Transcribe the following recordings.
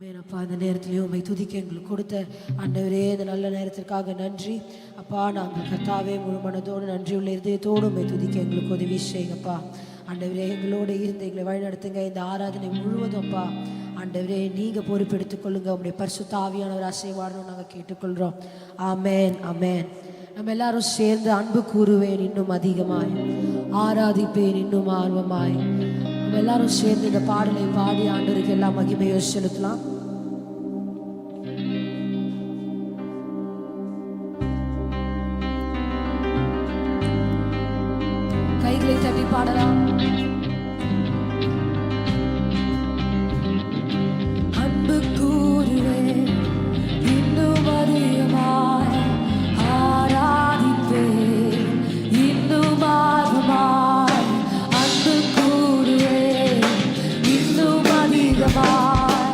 மேனப்பா இந்த நேரத்திலேயே உண்மை துதிக்க எங்களுக்கு கொடுத்த ஆண்டவரே இந்த நல்ல நேரத்திற்காக நன்றி அப்பா. நாங்கள் கர்த்தாவே முழு மனதோடு நன்றியுள்ள இதயத்தோடு உண்மை துதிக்க எங்களுக்கு உதவி செய்யுங்கப்பா. ஆண்டவரே எங்களோட இருந்து எங்களை வழிநடத்துங்க. இந்த ஆராதனை முழுவதும் அப்பா ஆண்டவரே நீங்கள் பொறுப்பெடுத்துக் கொள்ளுங்க. உங்களுடைய பரிசுத்த ஆவியானவர் ஆசீர்வாதம் நாங்கள் கேட்டுக்கொள்கிறோம். ஆமேன் ஆமேன். நம்ம எல்லாரும் சேர்ந்து அன்பு கூறுவேன் இன்னும் அதிகமாய், ஆராதிப்பேன் இன்னும் ஆர்வமாய். நம்ம எல்லாரும் சேர்ந்து இந்த பாடலை பாடி ஆண்டவருக்கு எல்லாம் மகிமையை செலுத்தலாம். கைகளை தட்டி பாடலாம். அன்பு கூறுவேன் இன்னும் அதிகமாய், ஆராதிப்பேன் இன்னும் ஆர்வமாய். அன்பு கூறுவேன் இன்னும் அதிகமாய்,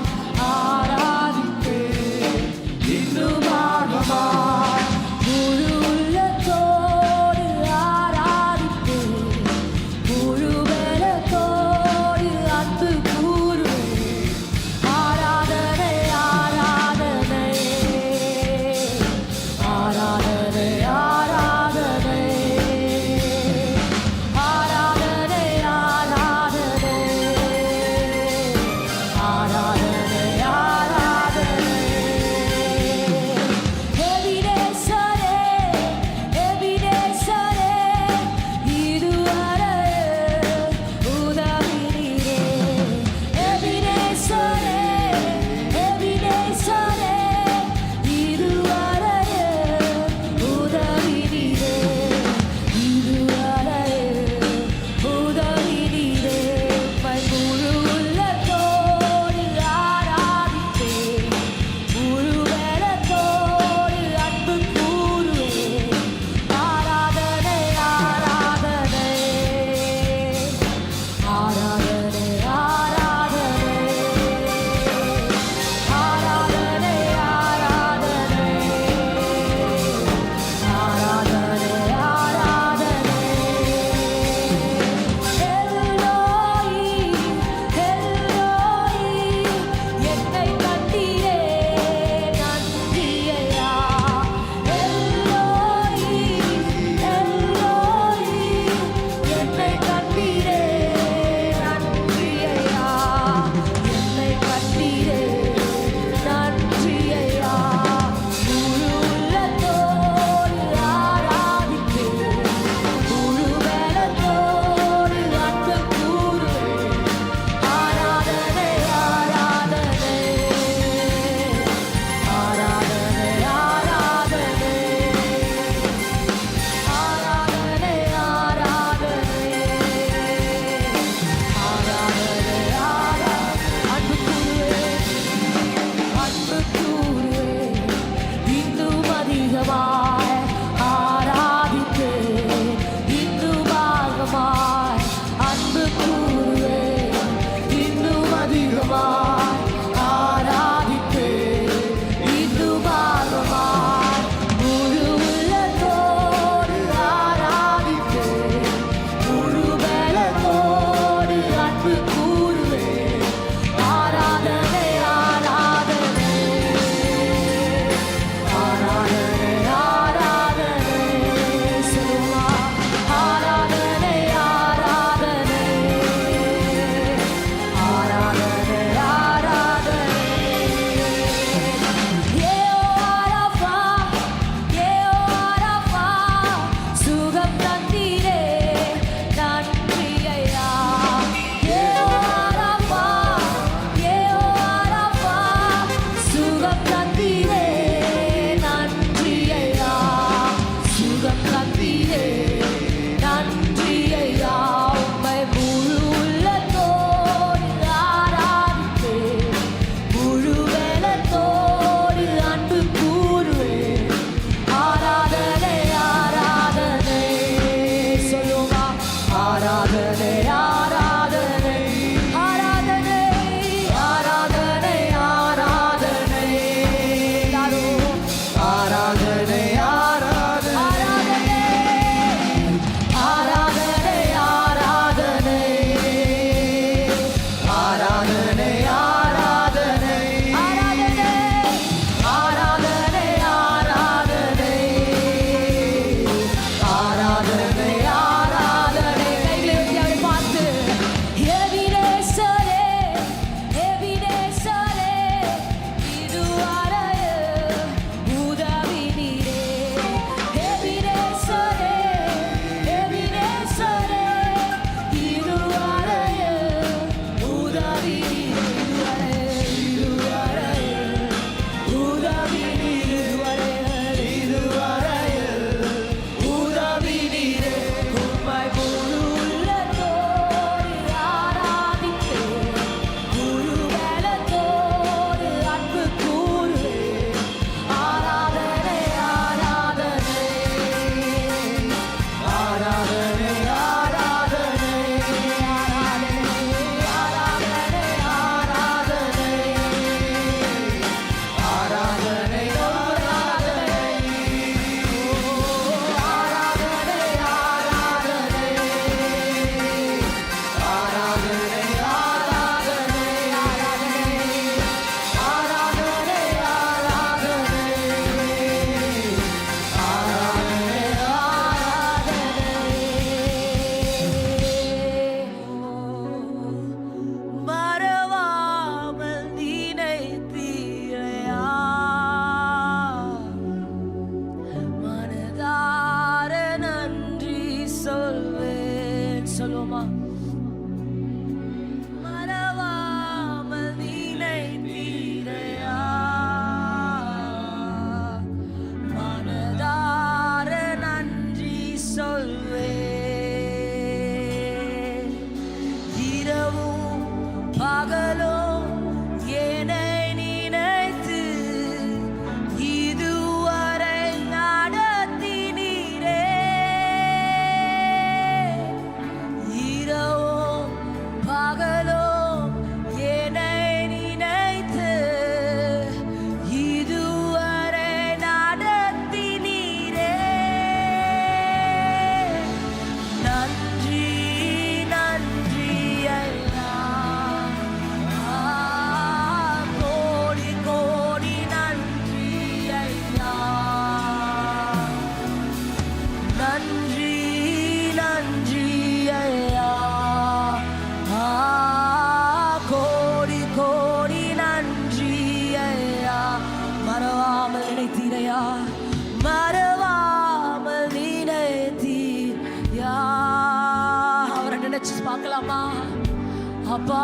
அப்பா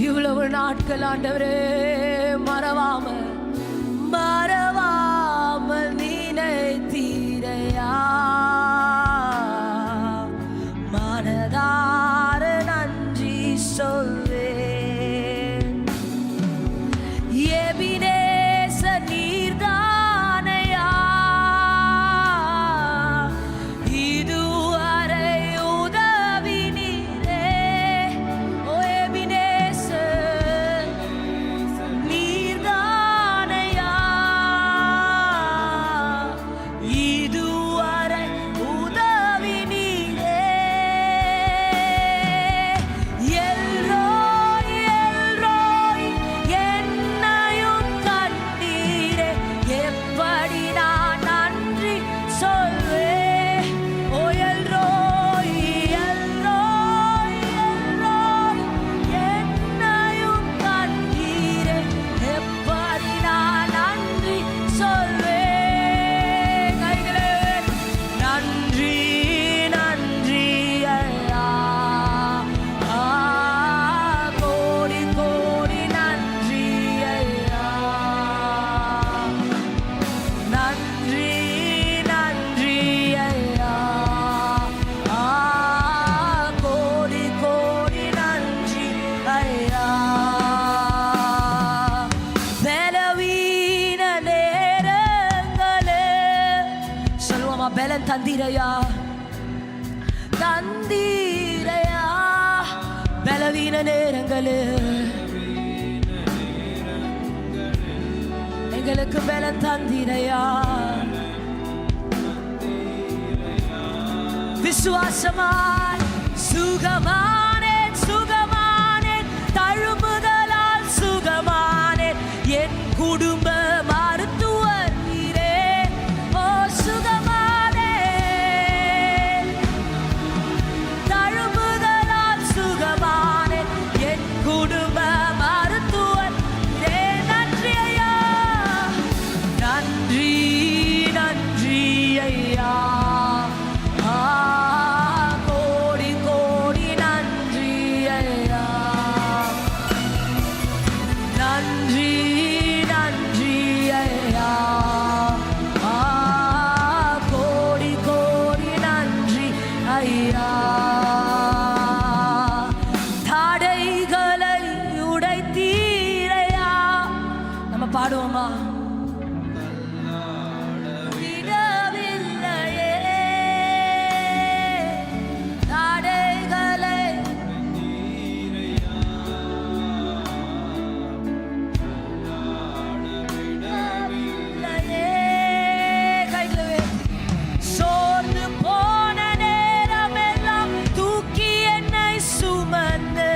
இவ்வளவு நாட்கள் ஆண்டவரே மறவாமல் நினைத்தீரையா. மனதார நன்றி சொல்வேன். எபினேசர் நீர்தானையா, இதுவரை உதவினீரே. ஓ எபினேசர் நீர்தானையா, இதுவரை உதவினீரே. எல்ரோய் எல்ரோய் என்னையும் கண்டீரே, எப்படி நான் நன்றி சொல்வேன். ஓ எல்ரோய் எல்ரோய் எல்ரோய் என்னையும் கண்டீரே, எப்படி நான் நன்றி சொல்வேன். கைகளே, நன்றி நன்றி ஐயா. கோடி கோடி நன்றி ஐயா. நன்றி நன்றி ஐயா. கோடி கோடி நன்றி ஐயா. பலவீன நேரங்களே சொல்லுவோமா, பலன் தந்தீரையா தந்தீரையா. பலவீன நேரங்களே எங்களுக்கு பலன் தந்தீரையா. விசுவாசமாய் சுகமானேன் சுகமானேன், தழும்புகளால் சுகமானேன். என் குடும்ப மருத்துவர் நீரே. ஓ சுகமானேன், தழும்புகளால் சுகமானேன். என் குடும்ப மருத்துவர் நீரே. நன்றி ஐயா. நன்றி நன்றி ஐயா. கோடி கோடி நன்றி ஐயா. நன்றி நன்றி ஐயா. கோடி கோடி நன்றி ஐயா. தடைகளை உடைத்தீரையா. நம்ம பாடுவோமா? விடவில்லையே தடைகளை. விடவில்லையே. கைகளே, சோர்ந்து போன நேரமெல்லாம் தூக்கி என்னை சுமந்து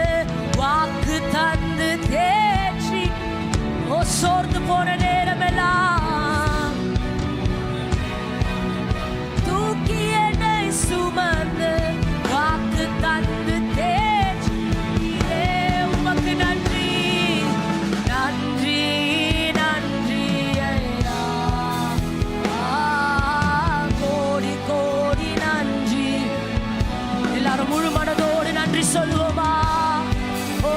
வாக்கு தந்து தேற்றி. ஓ சோர்ந்து போன நேரமெல்லாம் தூக்கி என்னை சுமந்து வாக்கு தந்து தேற்றினீரே. உமக்கு நன்றி நன்றி நன்றி ஐயா. கோடி கோடி நன்றி. எல்லாரும் முழு மனதோடு நன்றி சொல்லுவோமா? ஓ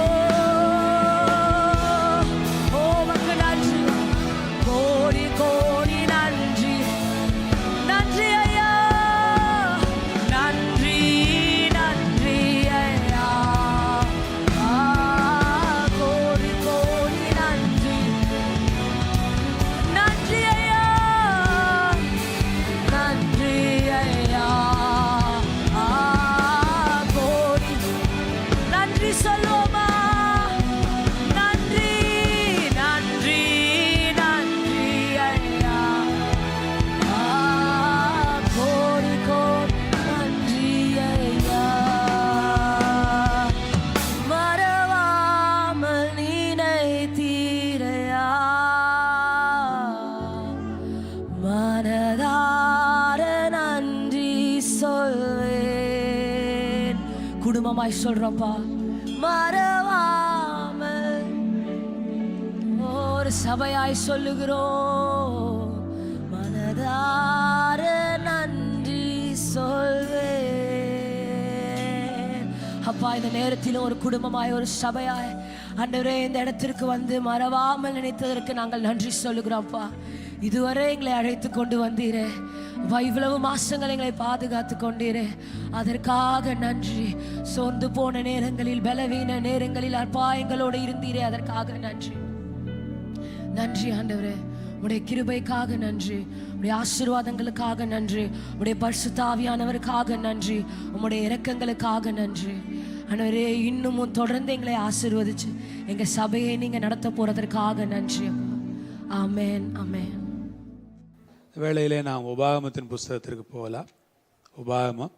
உமக்கு நன்றி. கோடி கோடி நன்றி. நன்றி ஐயா. நன்றி நன்றி ஐயா. கோடி கோடி நன்றி. நன்றி ஐயா. நன்றி ஐயா. கோடி நன்றி சொல்லுவோமா? நன்றி நன்றி நன்றி ஐயா. கோடி கோடி நன்றி ஐயா. மறவாமல் நினைத்தீரையா. மனதார நன்றி சொல்வேன். குடும்பமாய் சொல்றப்பா, மறவாமல். ஒரு சபையாய் சொல்லுகிறோம், மனதார நன்றி சொல்வேன். அப்பா இந்த நேரத்திலும் ஒரு குடும்பமாய் ஒரு சபையாய் ஆண்டவரே இந்த இடத்திற்கு வந்து மறவாமல் நினைத்ததற்கு நாங்கள் நன்றி சொல்லுகிறோம்ப்பா. இதுவரை எங்களை அழைத்து கொண்டு வந்தீரே அப்பா, இவ்வளவு மாசங்கள் எங்களை பாதுகாத்து கொண்டீரே, அதற்காக நன்றி. சோர்ந்து போன நேரங்களில், பலவீன நேரங்களில் அப்பா எங்களோடு இருந்தீரே, அதற்காக நன்றி. நன்றி ஆண்டவரே, உடைய கிருபைக்காக நன்றி, உடைய ஆசீர்வாதங்களுக்காக நன்றி, உடைய பரிசுத்த ஆவியானவருக்காக நன்றி, உம்முடைய இரக்கங்களுக்காக நன்றி ஆண்டவரே. இன்னமும் தொடர்ந்து எங்களை ஆசீர்வதிச்சு எங்க சபையை நீங்க நடத்த போறதற்காக நன்றி. ஆமென், ஆமென். வேளையிலே நாம் உபாகமத்தின் புஸ்தகத்திற்கு போகலாம். உபாகமம்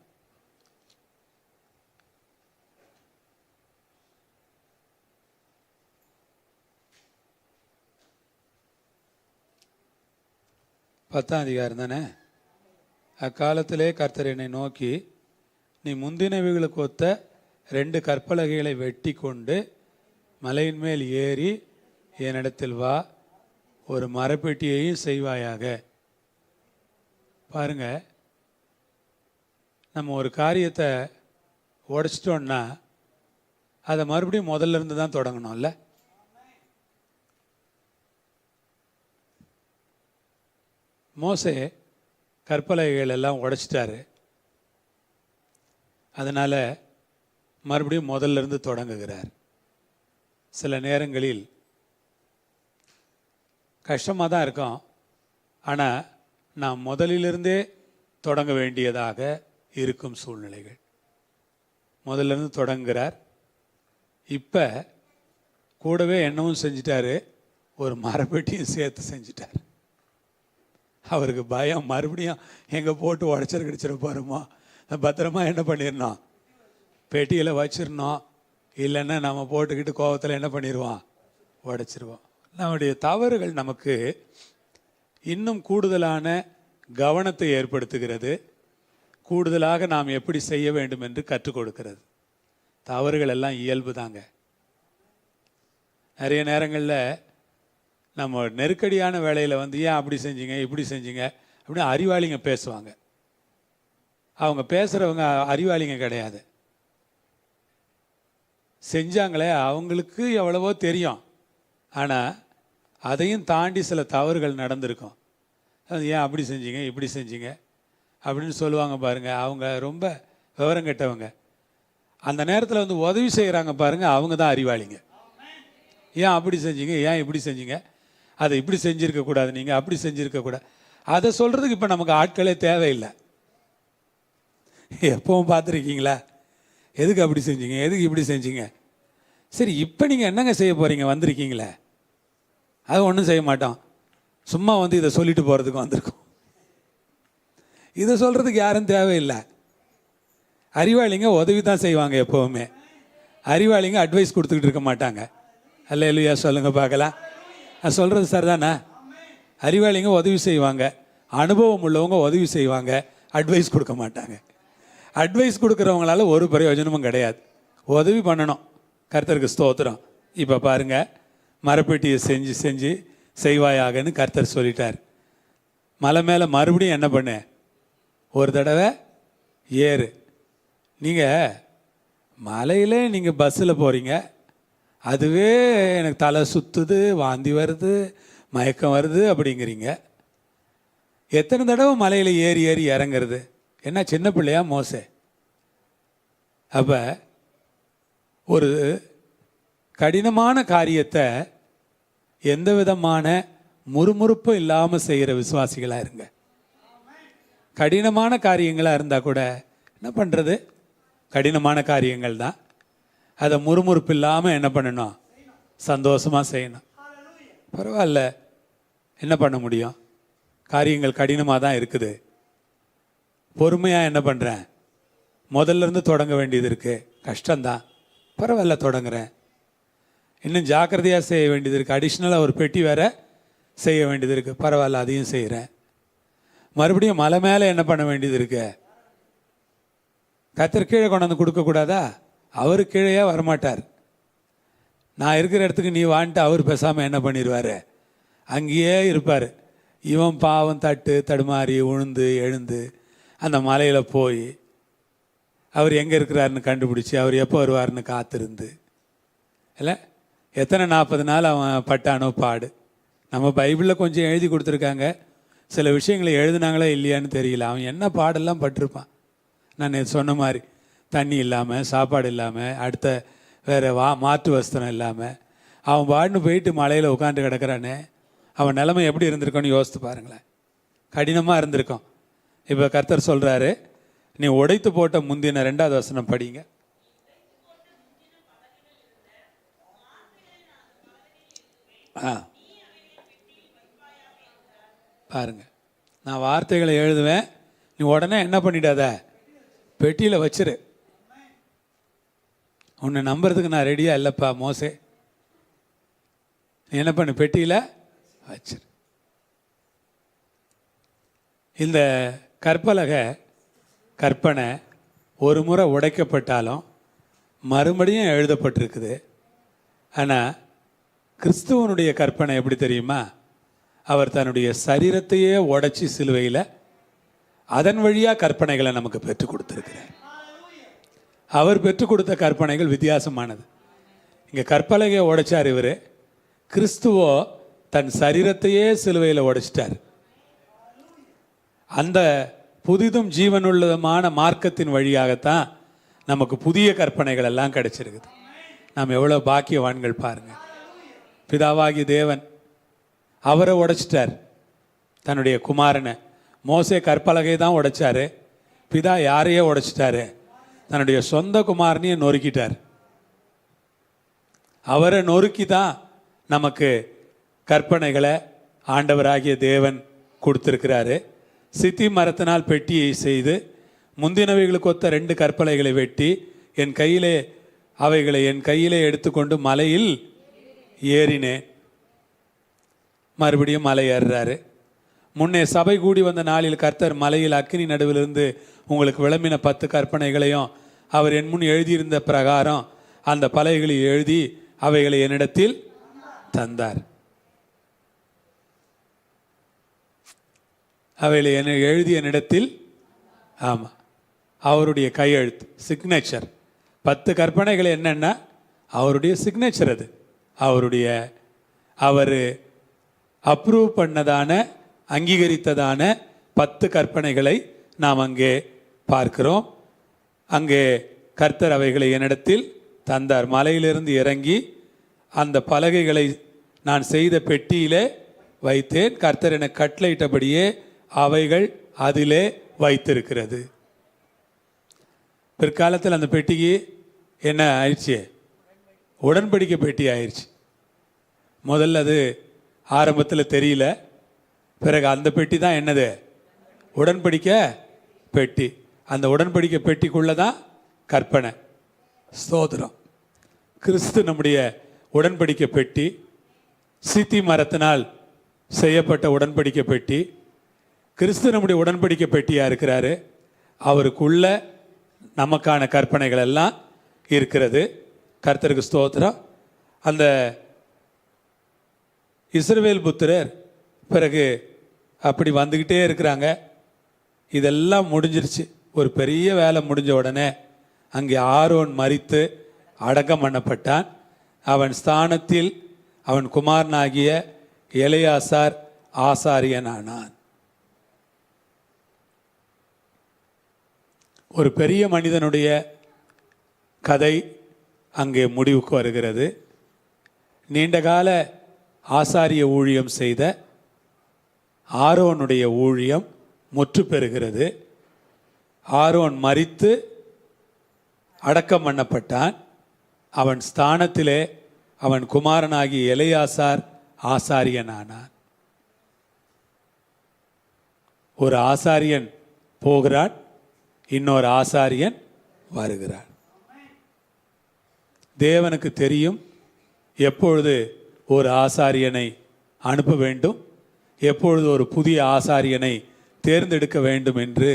10ஆம் அதிகாரம் தானே. அக்காலத்திலே கர்த்தர் என்னை நோக்கி, நீ முந்தினவைகளுக்கு ஒத்த 2 கற்பலகைகளை வெட்டி கொண்டு மலையின் மேல் ஏறி என்னிடத்தில் வா, ஒரு மரப்பெட்டியையும் செய்வாயாக. பாருங்க, நம்ம ஒரு காரியத்தை உடைச்சிட்டோன்னா அதை மறுபடியும் முதல்ல இருந்து தான் தொடங்கணும்ல. மோசே கற்பலகைகள் எல்லாம் உடைச்சிட்டாரு. அதனால் மறுபடியும் முதல்ல இருந்து தொடங்குகிறார். சில நேரங்களில் கஷ்டமாக தான் இருக்கும், ஆனால் நாம் முதலிலிருந்தே தொடங்க வேண்டியதாக இருக்கும் சூழ்நிலைகள். முதல்ல இருந்து தொடங்குகிறார். இப்போ கூடவே என்னவும் செஞ்சிட்டாரு, ஒரு மரப்பெட்டியும் சேர்த்து செஞ்சிட்டார். அவருக்கு பயம், மறுபடியும் எங்கே போட்டு உடச்சிரு கிடச்சிட போகிறோமோ, பத்திரமா என்ன பண்ணிடணும், பெட்டியில் வச்சிடணும். இல்லைன்னா நம்ம போட்டுக்கிட்டு கோபத்தில் என்ன பண்ணிடுவோம், உடைச்சிருவோம். நம்முடைய தவறுகள் நமக்கு இன்னும் கூடுதலான கவனத்தை ஏற்படுத்துகிறது, கூடுதலாக நாம் எப்படி செய்ய வேண்டும் என்று கற்றுக் கொடுக்கிறது. தவறுகள் எல்லாம் இயல்பு தாங்க. நிறைய நேரங்களில் நம்ம நெருக்கடியான வேலையில் வந்து ஏன் அப்படி செஞ்சீங்க இப்படி செஞ்சீங்க அப்படின்னு அறிவாளிங்க பேசுவாங்க. அவங்க பேசுகிறவங்க அறிவாளிங்க கிடையாது. செஞ்சாங்களே, அவங்களுக்கு எவ்வளவோ தெரியும், ஆனால் அதையும் தாண்டி சில தவறுகள் நடந்திருக்கும். அது ஏன் அப்படி செஞ்சீங்க இப்படி செஞ்சீங்க அப்படின்னு சொல்லுவாங்க பாருங்கள். அவங்க ரொம்ப விவரம் கெட்டவங்க. அந்த நேரத்தில் வந்து உதவி செய்கிறாங்க பாருங்கள், அவங்க தான் அறிவாளிங்க. ஏன் அப்படி செஞ்சீங்க, ஏன் இப்படி செஞ்சீங்க, அதை இப்படி செஞ்சுருக்கக்கூடாது, நீங்கள் அப்படி செஞ்சுருக்கக்கூடாது, அதை சொல்கிறதுக்கு இப்போ நமக்கு ஆட்களே தேவையில்லை. எப்பவும் பார்த்துருக்கீங்களா, எதுக்கு அப்படி செஞ்சீங்க, எதுக்கு இப்படி செஞ்சீங்க, சரி இப்போ நீங்கள் என்னங்க செய்ய போகிறீங்க, வந்திருக்கீங்களே, அது ஒன்றும் செய்ய மாட்டோம், சும்மா வந்து இதை சொல்லிட்டு போகிறதுக்கு வந்திருக்கோம். இதை சொல்கிறதுக்கு யாரும் தேவையில்லை. அறிவாளிங்க உதவி தான் செய்வாங்க எப்போவுமே. அறிவாளிங்க அட்வைஸ் கொடுத்துக்கிட்டு இருக்க மாட்டாங்க. அல்லேலூயா சொல்லுங்கள் பார்க்கலாம். நான் சொல்கிறது சார் தானே. அறிவாளிங்க உதவி செய்வாங்க, அனுபவம் உள்ளவங்க உதவி செய்வாங்க, அட்வைஸ் கொடுக்க மாட்டாங்க. அட்வைஸ் கொடுக்குறவங்களால ஒரு பிரயோஜனமும் கிடையாது. உதவி பண்ணணும். கர்த்தருக்கு ஸ்தோத்திரம். இப்போ பாருங்கள், மரப்பெட்டியை செஞ்சு செஞ்சு செய்வாயாகன்னு கர்த்தர் சொல்லிட்டார். மலை மேலே மறுபடியும் என்ன பண்ணு, ஒரு தடவை ஏறு. நீங்கள் மலையில் நீங்கள் பஸ்ஸில் போகிறீங்க, அதுவே எனக்கு தலை சுற்றுது, வாந்தி வருது, மயக்கம் வருது அப்படிங்கிறீங்க. எத்தனை தடவை மலையில் ஏறி ஏறி இறங்குறது? என்ன சின்ன பிள்ளையா மோசே? அப்போ ஒரு கடினமான காரியத்தை எந்த விதமான முறுமுறுப்பும் இல்லாமல் செய்கிற விசுவாசிகளாக இருங்க. கடினமான காரியங்களாக இருந்தால் கூட என்ன பண்ணுறது, கடினமான காரியங்கள் தான், அதை முறுமுறுப்பு இல்லாமல் என்ன பண்ணணும், சந்தோஷமாக செய்யணும். பரவாயில்ல, என்ன பண்ண முடியும், காரியங்கள் கடினமாக தான் இருக்குது, பொறுமையாக என்ன பண்ணுறேன், முதல்ல இருந்து தொடங்க வேண்டியது இருக்குது, கஷ்டம்தான், பரவாயில்ல தொடங்குறேன். இன்னும் ஜாக்கிரதையாக செய்ய வேண்டியது இருக்குது, அடிஷ்னலாக ஒரு பெட்டி வேற செய்ய வேண்டியது இருக்குது, பரவாயில்ல அதையும் செய்கிறேன். மறுபடியும் மலை மேலே என்ன பண்ண வேண்டியது இருக்கு, கர்த்தர் கீழே கொண்டாந்து கொடுக்கக்கூடாதா? அவர் கீழே வரமாட்டார். நான் இருக்கிற இடத்துக்கு நீ வான்ட்டு அவர் பேசாமல் என்ன பண்ணிடுவார், அங்கேயே இருப்பார். இவன் பாவம் தட்டு தடுமாறி உழுந்து எழுந்து அந்த மலையில் போய் அவர் எங்கே இருக்கிறாருன்னு கண்டுபிடிச்சி அவர் எப்போ வருவார்னு காத்திருந்து, இல்லை எத்தனை 40 நாள் அவன் பட்டானோ பாடு. நம்ம பைபிளில் கொஞ்சம் எழுதி கொடுத்துருக்காங்க, சில விஷயங்களை எழுதுனாங்களா இல்லையான்னு தெரியல. அவன் என்ன பாடெல்லாம் பட்டிருப்பான். நான் நேற்று சொன்ன மாதிரி தண்ணி இல்லாமல், சாப்பாடு இல்லாமல், அடுத்த வேறு மாற்று வஸ்திரம் இல்லாமல் அவன் பாடுன்னு போயிட்டு மலையில் உட்காந்து கிடக்கிறானே, அவன் நிலைமை எப்படி இருந்திருக்கோன்னு யோசித்து பாருங்களேன். கடினமாக இருந்திருக்கும். இப்போ கர்த்தர் சொல்கிறாரு, நீ உடைத்து போட்ட முந்தின 2வது வசனம் படிங்க. பாருங்க, நான் வார்த்தைகளை எழுதுவேன், நீ உடனே என்ன பண்ணிடாத, பெட்டியில் வச்சிரு. உன்னை நம்புறதுக்கு நான் ரெடியாக இல்லைப்பா மோசே, நீ என்ன பண்ணு, பெட்டியில் வச்சிரு. இந்த கற்பனை ஒரு முறை உடைக்கப்பட்டாலும் மறுபடியும் எழுதப்பட்டிருக்குது. ஆனால் கிறிஸ்துவனுடைய கற்பனை எப்படி தெரியுமா? அவர் தன்னுடைய சரீரத்தையே உடைச்சி சிலுவையில் அதன் வழியாக கற்பனைகளை நமக்கு பெற்றுக் கொடுத்துருக்கிறார். அவர் பெற்றுக் கொடுத்த கற்பனைகள் வித்தியாசமானது. இங்கே கற்பலகையை உடைச்சார் இவர், கிறிஸ்துவோ தன் சரீரத்தையே சிலுவையில் உடைச்சிட்டார். அந்த புதிதும் ஜீவனுள்ளதுமான மார்க்கத்தின் வழியாகத்தான் நமக்கு புதிய கற்பனைகள் எல்லாம் கிடைச்சிருக்குது. நாம் எவ்வளோ பாக்கியவான்கள் பாருங்கள். பிதாவாகிய தேவன் அவரை உடைச்சிட்டார், தன்னுடைய குமாரனை. மோசே கற்பலகை தான் உடைச்சாரு, பிதா யாரையே உடைச்சிட்டாரு, தன்னுடைய சொந்த குமாரனையே நொறுக்கிட்டார். அவரை நொறுக்கி தான் நமக்கு கற்பனைகளை ஆண்டவராகிய தேவன் கொடுத்துருக்கிறாரு. சித்தி மரத்தினால் பெட்டியை செய்து முந்தினவைகளுக்கு ஒத்த 2 கற்பலைகளை வெட்டி அவைகளை என் கையிலே எடுத்துக்கொண்டு மலையில் ஏறினேன். மறுபடியும் மலை ஏறுறாரு. முன்னே சபை கூடி வந்த நாளில் கர்த்தர் மலையில் அக்கினி நடுவிலிருந்து உங்களுக்கு விளம்பின 10 கற்பனைகளையும் அவர் என் முன் எழுதியிருந்த பிரகாரம் அந்த பலகைகளை எழுதி அவைகளை என்னிடத்தில் தந்தார். அவைகளை எழுதி என்னிடத்தில், ஆமாம், அவருடைய கையெழுத்து, சிக்னேச்சர். 10 கற்பனைகள் என்னென்னா அவருடைய சிக்னேச்சர். அது அவர் அப்ரூவ் பண்ணதான, அங்கீகரித்ததான 10 கற்பனைகளை நாம் அங்கே பார்க்கிறோம். அங்கே கர்த்தர் அவைகளை என்னிடத்தில் தந்தார். மலையிலிருந்து இறங்கி அந்த பலகைகளை நான் செய்த பெட்டியிலே வைத்தேன். கர்த்தர் என கட்டளையிட்டபடியே அவைகள் அதிலே வைத்திருக்கிறது. பிற்காலத்தில் அந்த பெட்டிக்கு என்ன ஆயிடுச்சு? உடன்படிக்கை பெட்டி ஆயிடுச்சு. முதல்ல அது ஆரம்பத்தில் தெரியல, பிறகு அந்த பெட்டி தான் என்னது? உடன்படிக்கை பெட்டி. அந்த உடன்படிக்கை பெட்டிக்குள்ளே தான் கற்பனை. ஸ்தோத்திரம். கிறிஸ்து நம்முடைய உடன்படிக்கை பெட்டி, சித்தி மரத்தினால் செய்யப்பட்ட உடன்படிக்கை பெட்டி. கிறிஸ்து நம்முடைய உடன்படிக்கை பெட்டியாக இருக்கிறாரு. அவருக்குள்ள நமக்கான கற்பனைகள் எல்லாம் இருக்கிறது. கர்த்தருக்கு ஸ்தோத்திரம். அந்த இஸ்ரவேல் புத்திரர் பிறகு அப்படி வந்துக்கிட்டே இருக்கிறாங்க. இதெல்லாம் முடிஞ்சிருச்சு. ஒரு பெரிய வேலை முடிஞ்ச உடனே அங்கே ஆரோன் மரித்து அடக்கம் பண்ணப்பட்டான். அவன் ஸ்தானத்தில் அவன் குமாரனாகிய எலெயாசார் ஆசாரியனானான். ஒரு பெரிய மனிதனுடைய கதை அங்கே முடிவுக்கு வருகிறது. நீண்டகால ஆசாரிய ஊழியம் செய்த ஆரோனுடைய ஊழியம் முற்று பெறுகிறது. ஆரோன் மரித்து அடக்கம் பண்ணப்பட்டான். அவன் ஸ்தானத்திலே அவன் குமாரனாகி எலெயாசார் ஆசாரியனானான். ஒரு ஆசாரியன் போகிறான், இன்னொரு ஆசாரியன் வருகிறான். தேவனுக்கு தெரியும் எப்பொழுது ஒரு ஆசாரியனை அனுப்ப வேண்டும், எப்பொழுது ஒரு புதிய ஆசாரியனை தேர்ந்தெடுக்க வேண்டும் என்று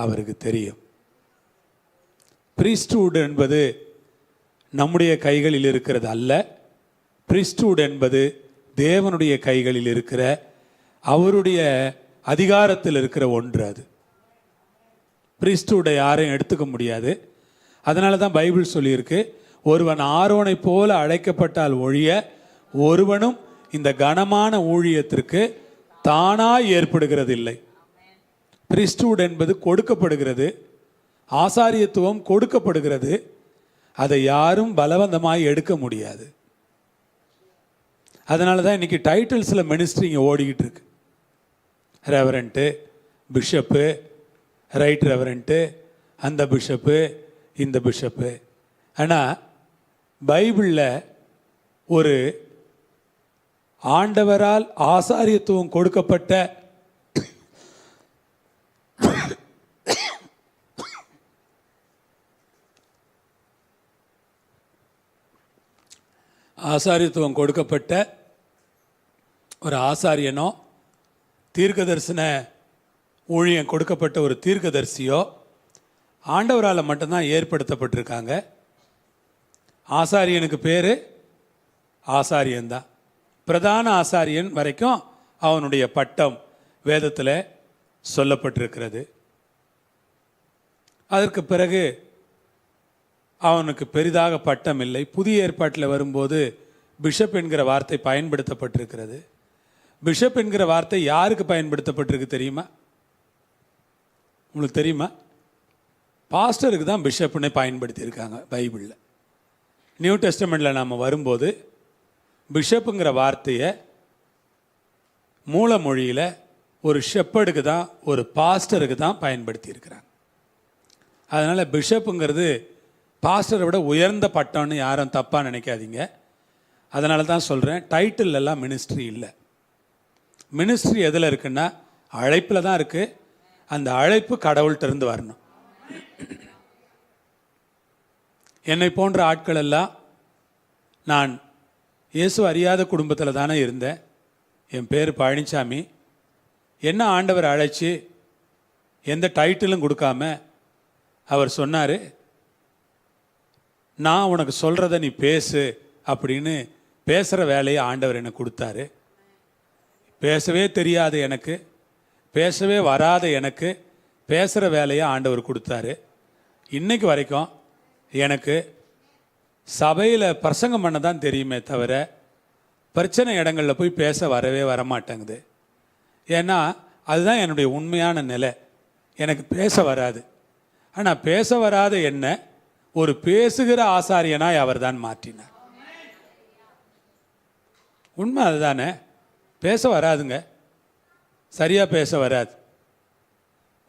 அவருக்கு தெரியும். பிரீஸ்ட்ஹுட் என்பது நம்முடைய கைகளில் இருக்கிறது அல்ல. பிரீஸ்ட்ஹுட் என்பது தேவனுடைய கைகளில் இருக்கிற, அவருடைய அதிகாரத்தில் இருக்கிற ஒன்று. அது பிரீஸ்ட்ஹுட்டை யாரையும் எடுத்துக்க முடியாது. அதனால தான் பைபிள் சொல்லியிருக்கு, ஒருவன் ஆரோனை போல அழைக்கப்பட்டால் ஒழிய ஒருவனும் இந்த கனமான ஊழியத்திற்கு தானாய் ஏற்படுகிறது இல்லை. பிரிஸ்டூட் என்பது கொடுக்கப்படுகிறது, ஆசாரியத்துவம் கொடுக்கப்படுகிறது, அதை யாரும் பலவந்தமாய் எடுக்க முடியாது. அதனால தான் இன்னைக்கு டைட்டில்ஸில் மினிஸ்ட்ரி இங்கே ஓடிக்கிட்டு இருக்கு. ரெவரண்ட்டு, பிஷப்பு, ரைட் ரெவரண்ட்டு, அந்த பிஷப்பு, இந்த பிஷப்பு. ஆனால் பைபிளில் ஒரு ஆண்டவரால் ஆசாரியத்துவம் கொடுக்கப்பட்ட ஆசாரியத்துவம் கொடுக்கப்பட்ட ஒரு ஆசாரியனோ, தீர்க்க தரிசன ஊழியம் கொடுக்கப்பட்ட ஒரு தீர்க்கதரிசியோ ஆண்டவரால் மட்டும்தான் ஏற்படுத்தப்பட்டிருக்காங்க. ஆசாரியனுக்கு பேர் ஆசாரியன்தான். பிரதான ஆசாரியன் வரைக்கும் அவனுடைய பட்டம் வேதத்தில் சொல்லப்பட்டிருக்கிறது. அதற்கு பிறகு அவனுக்கு பெரிதாக பட்டம் இல்லை. புதிய ஏற்பாட்டில் வரும்போது பிஷப் என்கிற வார்த்தை பயன்படுத்தப்பட்டிருக்கிறது. பிஷப் என்கிற வார்த்தை யாருக்கு பயன்படுத்தப்பட்டிருக்கு தெரியுமா? உங்களுக்கு தெரியுமா? பாஸ்டருக்கு தான் பிஷப்னே பயன்படுத்தியிருக்காங்க பைபிளில். நியூ டெஸ்டமெண்ட்டில் நாம் வரும்போது பிஷப்புங்கிற வார்த்தையை மூல மொழியில் ஒரு ஷெப்பர்டுக்கு தான், ஒரு பாஸ்டருக்கு தான் பயன்படுத்தியிருக்கிறாங்க. அதனால் பிஷப்புங்கிறது பாஸ்டரை விட உயர்ந்த பட்டம்னு யாரும் தப்பாக நினைக்காதீங்க. அதனால தான் சொல்கிறேன், டைட்டில் எல்லாம் மினிஸ்ட்ரி இல்லை. மினிஸ்ட்ரி எதில் இருக்குன்னா அழைப்பில் தான் இருக்குது. அந்த அழைப்பு கடவுள்கிட்ட இருந்து வரணும். என்னை போன்ற ஆட்கள் எல்லாம், நான் இயேசு அறியாத குடும்பத்தில் தானே இருந்தேன். என் பேர் பழனிசாமி. என்ன ஆண்டவர் அழைச்சி எந்த டைட்டிலும் கொடுக்காம அவர் சொன்னார், நான் உனக்கு சொல்கிறத நீ பேசு அப்படின்னு பேசுகிற வேலையை ஆண்டவர் எனக்கு கொடுத்தாரு. பேசவே தெரியாது எனக்கு, பேசவே வராத எனக்கு பேசுகிற வேலையை ஆண்டவர் கொடுத்தாரு. இன்னைக்கு வரைக்கும் எனக்கு சபையில் பிரசங்கம் பண்ண தான் தெரியுமே தவிர பிரச்சனை இடங்களில் போய் பேச வரவே வரமாட்டேங்குது. ஏன்னா அதுதான் என்னுடைய உண்மையான நிலை. எனக்கு பேச வராது. ஆனால் பேச வராத என்ன ஒரு பேசுகிற ஆசாரியனாய் அவர் தான் மாற்றினார். உண்மை அதுதானே. பேச வராதுங்க, சரியாக பேச வராது.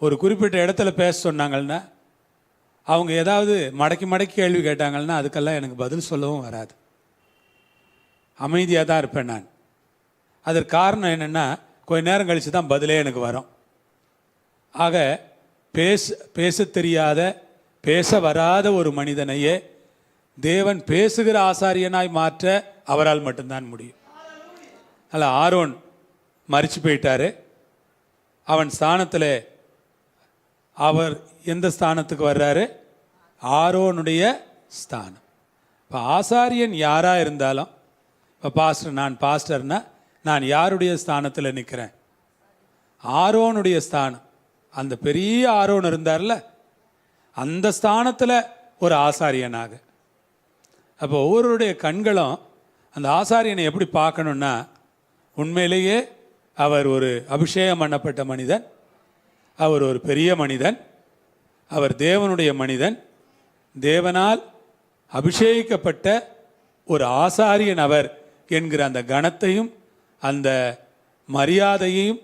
ஒரு குறிப்பிட்ட இடத்துல பேச சொன்னாங்கன்னா, அவங்க ஏதாவது மடக்கி மடக்கி கேள்வி கேட்டாங்கன்னா அதுக்கெல்லாம் எனக்கு பதில் சொல்லவும் வராது. அமைதியாக தான் இருப்பேன் நான். அதற்கு காரணம் என்னென்னா, கொஞ்ச நேரம் கழித்து தான் பதிலே எனக்கு வரும். ஆக பேச தெரியாத, பேச வராத ஒரு மனிதனையே தேவன் பேசுகிற ஆசாரியனாய் மாற்ற அவரால் மட்டும்தான் முடியும். அல்ல, ஆரோன் மரிச்சு போயிட்டாரு. அவன் ஸ்தானத்தில் அவர் எந்த ஸ்தானத்துக்கு வர்றாரு? ஆரோனுடைய ஸ்தானம். இப்போ ஆசாரியன் யாராக இருந்தாலும், இப்போ பாஸ்டர், நான் பாஸ்டர்னா நான் யாருடைய ஸ்தானத்தில் நிற்கிறேன்? ஆரோனுடைய ஸ்தானம். அந்த பெரிய ஆரோன் இருந்தார்ல, அந்த ஸ்தானத்தில் ஒரு ஆசாரியனாக. அப்போ ஒவ்வொருடைய கண்களும் அந்த ஆசாரியனை எப்படி பார்க்கணுன்னா, உண்மையிலேயே அவர் ஒரு அபிஷேகம் பண்ணப்பட்ட மனிதன், அவர் ஒரு பெரிய மனிதன், அவர் தேவனுடைய மனிதன், தேவனால் அபிஷேகிக்கப்பட்ட ஒரு ஆசாரியன் அவர் என்கிற அந்த கணத்தையும் அந்த மரியாதையையும்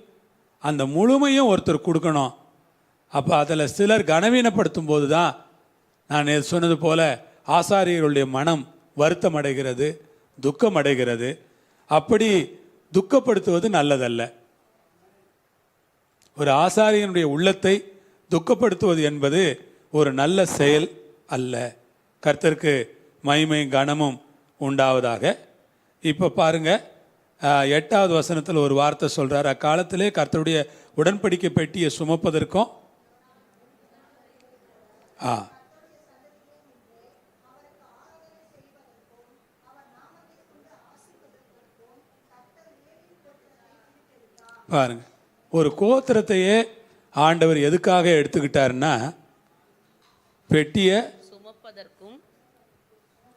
அந்த முழுமையும் ஒருத்தர் கொடுக்கணும். அப்போ அதில் சிலர் கனவீனப்படுத்தும் போது தான் நான் சொன்னது போல ஆசாரியர்களுடைய மனம் வருத்தம் அடைகிறது, துக்கம் அடைகிறது. அப்படி துக்கப்படுத்துவது நல்லதல்ல. ஒரு ஆசாரியனுடைய உள்ளத்தை துக்கப்படுத்துவது என்பது ஒரு நல்ல செயல் அல்ல. கர்த்தருக்கு மகிமையும் கனமும் உண்டாவதாக. இப்போ பாருங்க, 8வது வசனத்தில் ஒரு வார்த்தை சொல்றார். அக்காலத்திலே கர்த்தருடைய உடன்படிக்கை பெட்டியை சுமப்பதற்கும் பாருங்க, ஒரு கோத்திரத்தையே ஆண்டவர் எதுக்காக எடுத்துக்கிட்டாருன்னா, பெட்டியை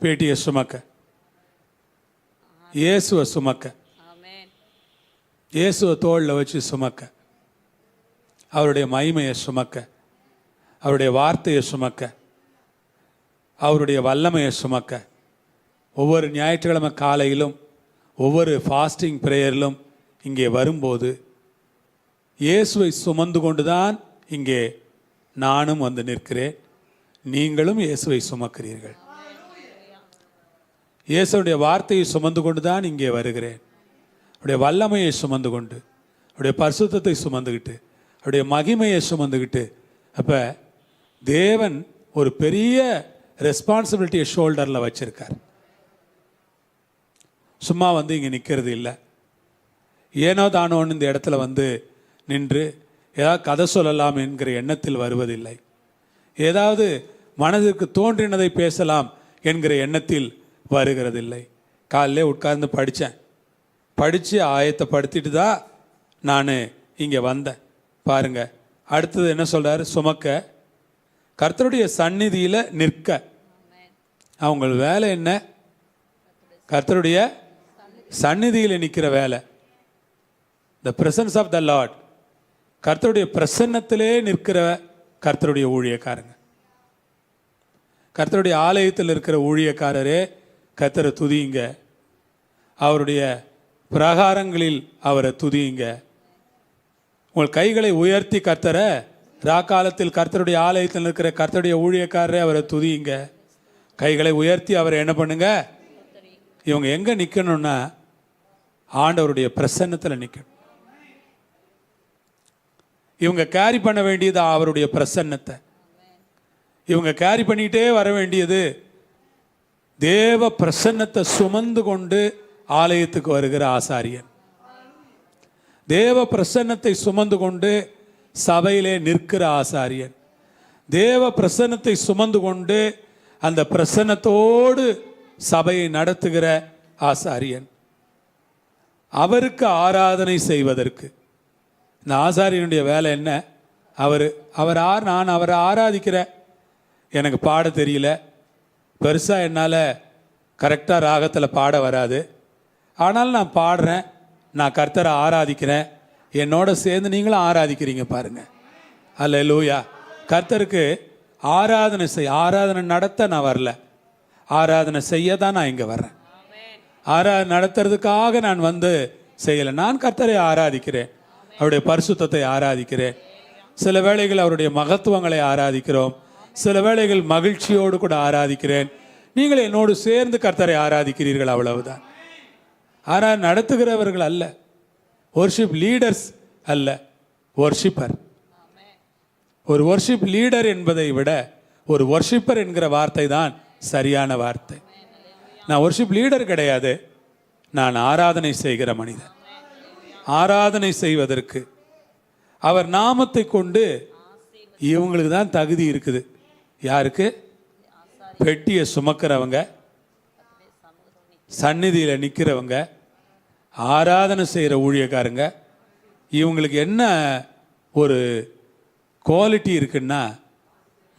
பேட்டியை சுமக்க, இயேசுவை சுமக்க, இயேசுவை தோளில் வச்சு சுமக்க, அவருடைய மகிமையை சுமக்க, அவருடைய வார்த்தையை சுமக்க, அவருடைய வல்லமையை சுமக்க, ஒவ்வொரு ஞாயிற்றுக்கிழமை காலையிலும் ஒவ்வொரு ஃபாஸ்டிங் ப்ரேயரிலும் இங்கே வரும்போது இயேசுவை சுமந்து கொண்டு தான் இங்கே நானும் வந்து நிற்கிறேன். நீங்களும் இயேசுவை சுமக்கிறீர்கள். இயேசுடைய வார்த்தையை சுமந்து கொண்டு தான் இங்கே வருகிறேன். அவருடைய வல்லமையை சுமந்து கொண்டு, அவருடைய பரிசுத்தத்தை சுமந்துக்கிட்டு, அவருடைய மகிமையை சுமந்துக்கிட்டு. அப்போ தேவன் ஒரு பெரிய ரெஸ்பான்சிபிலிட்டியை ஷோல்டரில் வச்சிருக்கார். சும்மா வந்து இங்கே நிற்கிறது இல்லை. ஏனோ தானோன்னு இந்த இடத்துல வந்து நின்று ஏதாவது கதை சொல்லலாம் என்கிற எண்ணத்தில் வருவதில்லை. ஏதாவது மனதிற்கு தோன்றினதை பேசலாம் என்கிற எண்ணத்தில் வருகிறதில்லை. காலையிலே உட்கார்ந்து படித்து ஆயத்தப்படுத்திட்டு தான் நான் இங்கே வந்தேன். பாருங்க, அடுத்தது என்ன சொல்கிறாரு? சுமக்க, கர்த்தருடைய சந்நிதியில் நிற்க. அவங்க வேலை என்ன? கர்த்தருடைய சந்நிதியில் நிற்கிற வேலை. The presence of the Lord. கர்த்தருடைய பிரசன்னத்திலே நிற்கிற கர்த்தருடைய ஊழியக்காரங்க. கர்த்தருடைய ஆலயத்தில் இருக்கிற ஊழியக்காரரே கர்த்தரை துதியுங்க. அவருடைய பிரகாரங்களில் அவரை துதியுங்க. உங்கள் கைகளை உயர்த்தி கர்த்தரை, ராக்காலத்தில் கர்த்தருடைய ஆலயத்தில் இருக்கிற கர்த்தருடைய ஊழியக்காரரே அவரை துதியுங்க. கைகளை உயர்த்தி அவரை என்ன பண்ணுங்க? இவங்க எங்கே நிற்கணும்னா ஆண்டவருடைய பிரசன்னத்தில் நிற்கணும். இவங்க கேரி பண்ண வேண்டியது அவருடைய பிரசன்னத்தை. இவங்க கேரி பண்ணிக்கிட்டே வர வேண்டியது தேவ பிரசன்னத்தை சுமந்து கொண்டு ஆலயத்துக்கு வருகிற ஆசாரியன். தேவ பிரசன்னத்தை சுமந்து கொண்டு சபையிலே நிற்கிற ஆசாரியன். தேவ பிரசன்னத்தை சுமந்து கொண்டு அந்த பிரசன்னத்தோடு சபையை நடத்துகிற ஆசாரியன். அவருக்கு ஆராதனை செய்வதற்கு இந்த ஆசாரியனுடைய வேலை என்ன? நான் அவரை ஆராதிக்கிறேன். எனக்கு பாட தெரியல, பெருசாக என்னால் கரெக்டாக ராகத்தில் பாட வராது. ஆனாலும் நான் பாடுறேன், நான் கர்த்தரை ஆராதிக்கிறேன். என்னோட சேர்ந்து நீங்களும் ஆராதிக்கிறீங்க பாருங்க. அல்லேலூயா. கர்த்தருக்கு ஆராதனை நடத்த நான் வரல, ஆராதனை செய்ய தான் நான் இங்கே வர்றேன். ஆராதனை நடத்துறதுக்காக நான் வந்து செய்யலை. நான் கர்த்தரை ஆராதிக்கிறேன், அவருடைய பரிசுத்தத்தை ஆராதிக்கிறேன். சில வேளைகள் அவருடைய மகத்துவங்களை ஆராதிக்கிறோம், சில வேளைகள் மகிழ்ச்சியோடு கூட ஆராதிக்கிறேன். நீங்கள் என்னோடு சேர்ந்து கர்த்தரை ஆராதிக்கிறீர்கள், அவ்வளவுதான். ஆராதனை நடத்துகிறவர்கள் அல்ல, வொர்ஷிப் லீடர்ஸ் அல்ல, வொர்ஷிப்பர். ஒரு வொர்ஷிப் லீடர் என்பதை விட ஒரு வொர்ஷிப்பர் என்கிற வார்த்தை தான் சரியான வார்த்தை. நான் வொர்ஷிப் லீடர் கிடையாது, நான் ஆராதனை செய்கிற மனிதன். ஆராதனை செய்வதற்கு அவர் நாமத்தை கொண்டு இவங்களுக்கு தான் தகுதி இருக்குது. யாருக்கு? பெட்டியை சுமக்கிறவங்க, சந்நிதியில் நிற்கிறவங்க, ஆராதனை செய்கிற ஊழியக்காரங்க. இவங்களுக்கு என்ன ஒரு குவாலிட்டி இருக்குன்னா,